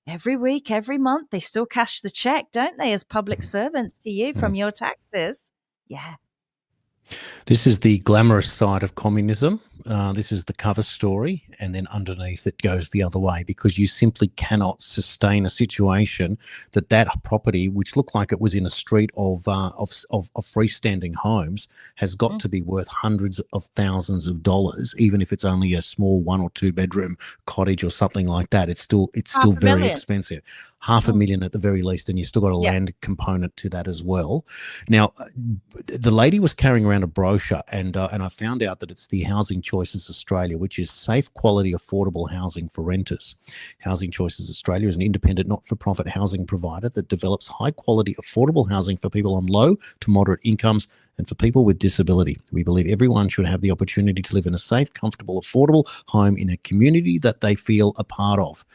Every week, every month, they still cash the check, don't they, as public servants to you from your taxes? Yeah. This is the glamorous side of communism. This is the cover story, and then underneath it goes the other way, because you simply cannot sustain a situation that property, which looked like it was in a street of freestanding homes, has got to be worth hundreds of thousands of dollars, even if it's only a small 1 or 2 bedroom cottage or something like that. It's still very expensive. $500,000 at the very least, and you've still got a land component to that as well. Now, the lady was carrying around a brochure, and I found out that it's the Housing Choices Australia, which is safe, quality, affordable housing for renters. Housing Choices Australia is an independent, not-for-profit housing provider that develops high-quality, affordable housing for people on low to moderate incomes and for people with disability. We believe everyone should have the opportunity to live in a safe, comfortable, affordable home in a community that they feel a part of.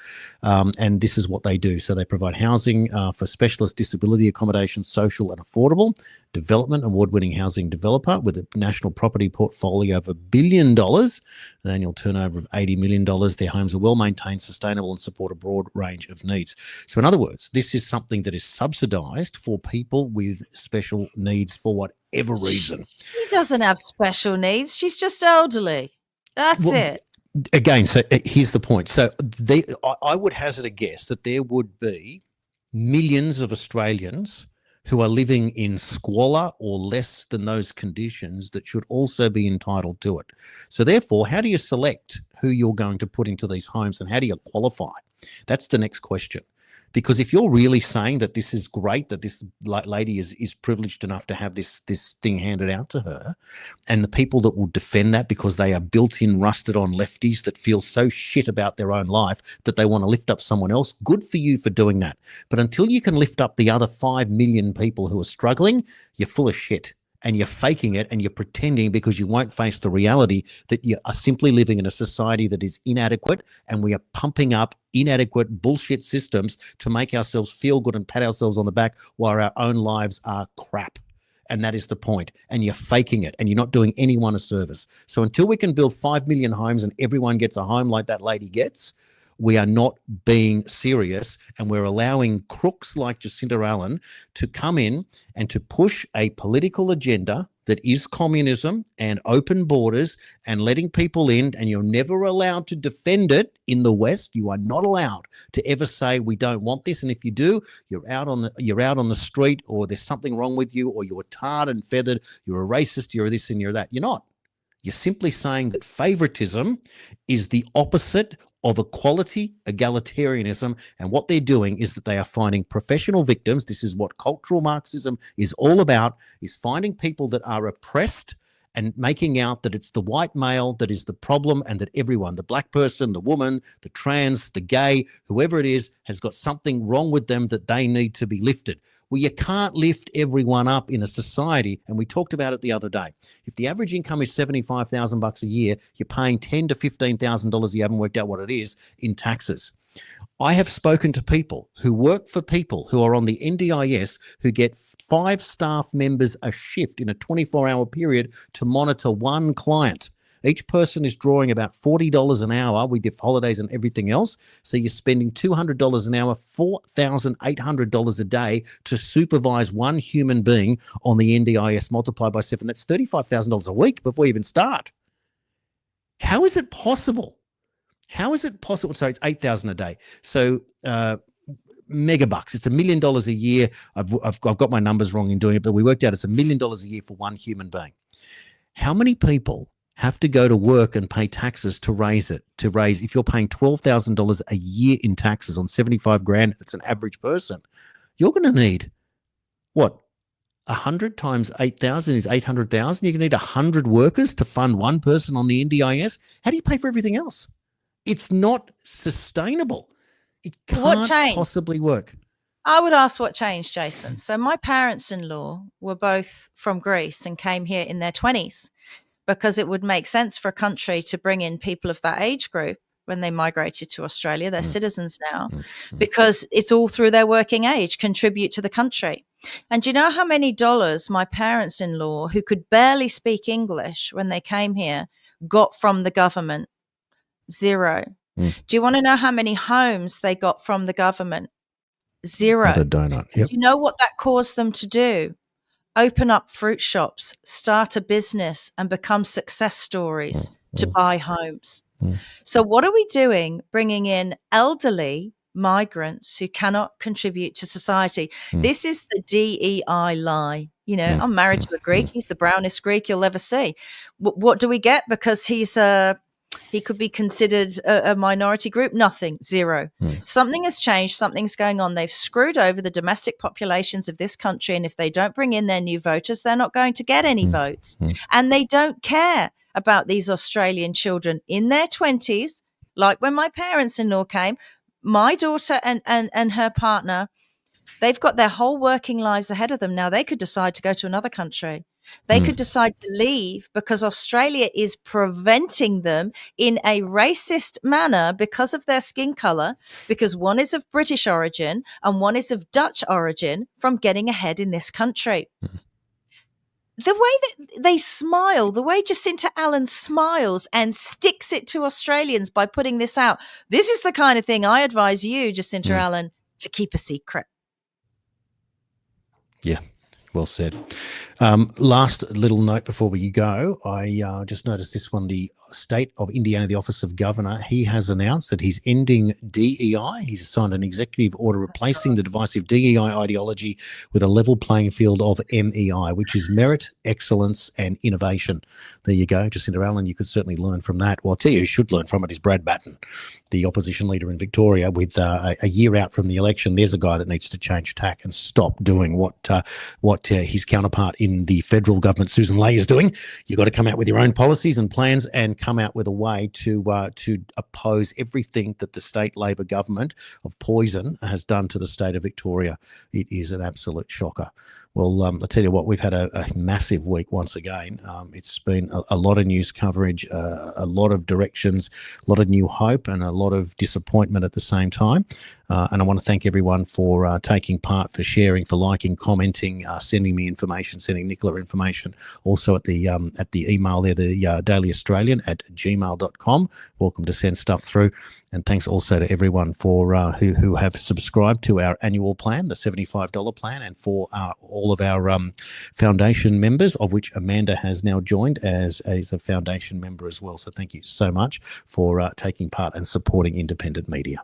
And this is what they do. So they provide housing for specialist disability accommodation, social and affordable, development, award-winning housing developer with a national property portfolio of $1 billion, an annual turnover of $80 million. Their homes are well-maintained, sustainable, and support a broad range of needs. So in other words, this is something that is subsidised for people with special needs for whatever reason. She doesn't have special needs. She's just elderly. That's it. Again, so here's the point. So I would hazard a guess that there would be millions of Australians who are living in squalor or less than those conditions that should also be entitled to it. So therefore, how do you select who you're going to put into these homes, and how do you qualify? That's the next question. Because if you're really saying that this is great, that this lady is privileged enough to have this thing handed out to her, and the people that will defend that because they are built-in rusted-on lefties that feel so shit about their own life that they want to lift up someone else, good for you for doing that. But until you can lift up the other 5 million people who are struggling, you're full of shit. And you're faking it, and you're pretending because you won't face the reality that you are simply living in a society that is inadequate, and we are pumping up inadequate bullshit systems to make ourselves feel good and pat ourselves on the back while our own lives are crap. And that is the point. And you're faking it, and you're not doing anyone a service. So until we can build 5 million homes and everyone gets a home like that lady gets, we are not being serious, and we're allowing crooks like Jacinda Allen to come in and to push a political agenda that is communism and open borders and letting people in, and you're never allowed to defend it in the West. You are not allowed to ever say we don't want this, and if you do, you're out on the street, or there's something wrong with you, or you're tarred and feathered, you're a racist, you're this and you're that. You're not. You're simply saying that favoritism is the opposite of equality, egalitarianism, and what they're doing is that they are finding professional victims. This is what cultural Marxism is all about, is finding people that are oppressed and making out that it's the white male that is the problem, and that everyone, the black person, the woman, the trans, the gay, whoever it is, has got something wrong with them that they need to be lifted. Well, you can't lift everyone up in a society, and we talked about it the other day. If the average income is $75,000 a year, you're paying $10,000 to $15,000, you haven't worked out what it is, in taxes. I have spoken to people who work for people who are on the NDIS who get 5 staff members a shift in a 24-hour period to monitor one client. Each person is drawing about $40 an hour with your holidays and everything else. So you're spending $200 an hour, $4,800 a day to supervise one human being on the NDIS multiplied by 7. That's $35,000 a week before you even start. How is it possible? How is it possible? So it's $8,000 a day. So megabucks. It's $1 million a year. I've got my numbers wrong in doing it, but we worked out it's $1 million a year for one human being. How many people have to go to work and pay taxes to raise it? If you're paying $12,000 a year in taxes on 75 grand, it's an average person. You're going to need what? 100 times 8,000 is 800,000. You're going to need 100 workers to fund one person on the NDIS. How do you pay for everything else? It's not sustainable. It can't possibly work. I would ask what changed, Jason. So my parents-in-law were both from Greece and came here in their 20s. Because it would make sense for a country to bring in people of that age group when they migrated to Australia. They're citizens now, because it's all through their working age, contribute to the country. And do you know how many dollars my parents-in-law, who could barely speak English when they came here, got from the government? 0. Do you want to know how many homes they got from the government? 0. The donut. Yep. Do you know what that caused them to do? Open up fruit shops, start a business, and become success stories. to buy homes. So what are we doing bringing in elderly migrants who cannot contribute to society? This is the DEI lie. You know, I'm married to a Greek. He's the brownest Greek you'll ever see. What do we get because he could be considered a minority group? Nothing. Zero. Something has changed. Something's going on. They've screwed over the domestic populations of this country. And if they don't bring in their new voters, they're not going to get any votes. And they don't care about these Australian children in their 20s. Like when my parents-in-law came, my daughter and her partner, they've got their whole working lives ahead of them. Now they could decide to go to another country. They could decide to leave because Australia is preventing them in a racist manner because of their skin color, because one is of British origin and one is of Dutch origin, from getting ahead in this country. The way that they smile, the way Jacinta Allen smiles and sticks it to Australians by putting this out. This is the kind of thing I advise you, Jacinta Allen, to keep a secret. Yeah. Well said. Last little note before we go, I just noticed this one. The state of Indiana, the Office of Governor, he has announced that he's ending DEI. He's signed an executive order replacing the divisive DEI ideology with a level playing field of MEI, which is merit, excellence, and innovation. There you go, Jacinta Allen. You could certainly learn from that. Well, I'll tell you who should learn from it is Brad Batten, the opposition leader in Victoria. With a year out from the election, there's a guy that needs to change tack and stop doing what his counterpart in the federal government, Susan Ley, is doing. You've got to come out with your own policies and plans and come out with a way to oppose everything that the state Labor government of poison has done to the state of Victoria. It is an absolute shocker. Well, I'll tell you what, we've had a massive week once again. It's been a lot of news coverage, a lot of directions, a lot of new hope, and a lot of disappointment at the same time. And I want to thank everyone for taking part, for sharing, for liking, commenting, sending me information, sending Nicola information. Also at the email there, the dailyaustralian@gmail.com. Welcome to send stuff through. And thanks also to everyone for who have subscribed to our annual plan, the $75 plan, and for all of our foundation members, of which Amanda has now joined as a foundation member as well. So thank you so much for taking part and supporting independent media.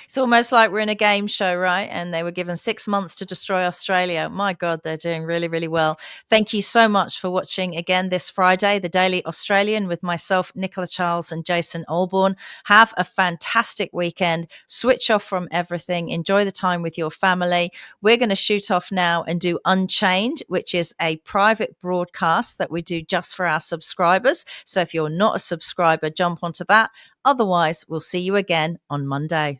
It's almost like we're in a game show, right? And they were given 6 months to destroy Australia. My God, they're doing really, really well. Thank you so much for watching again this Friday, the Daily Australian, with myself, Nicola Charles, and Jason Olbourne. Have a fantastic weekend. Switch off from everything. Enjoy the time with your family. We're going to shoot off now and do Unchained, which is a private broadcast that we do just for our subscribers. So if you're not a subscriber, jump onto that. Otherwise, we'll see you again on Monday.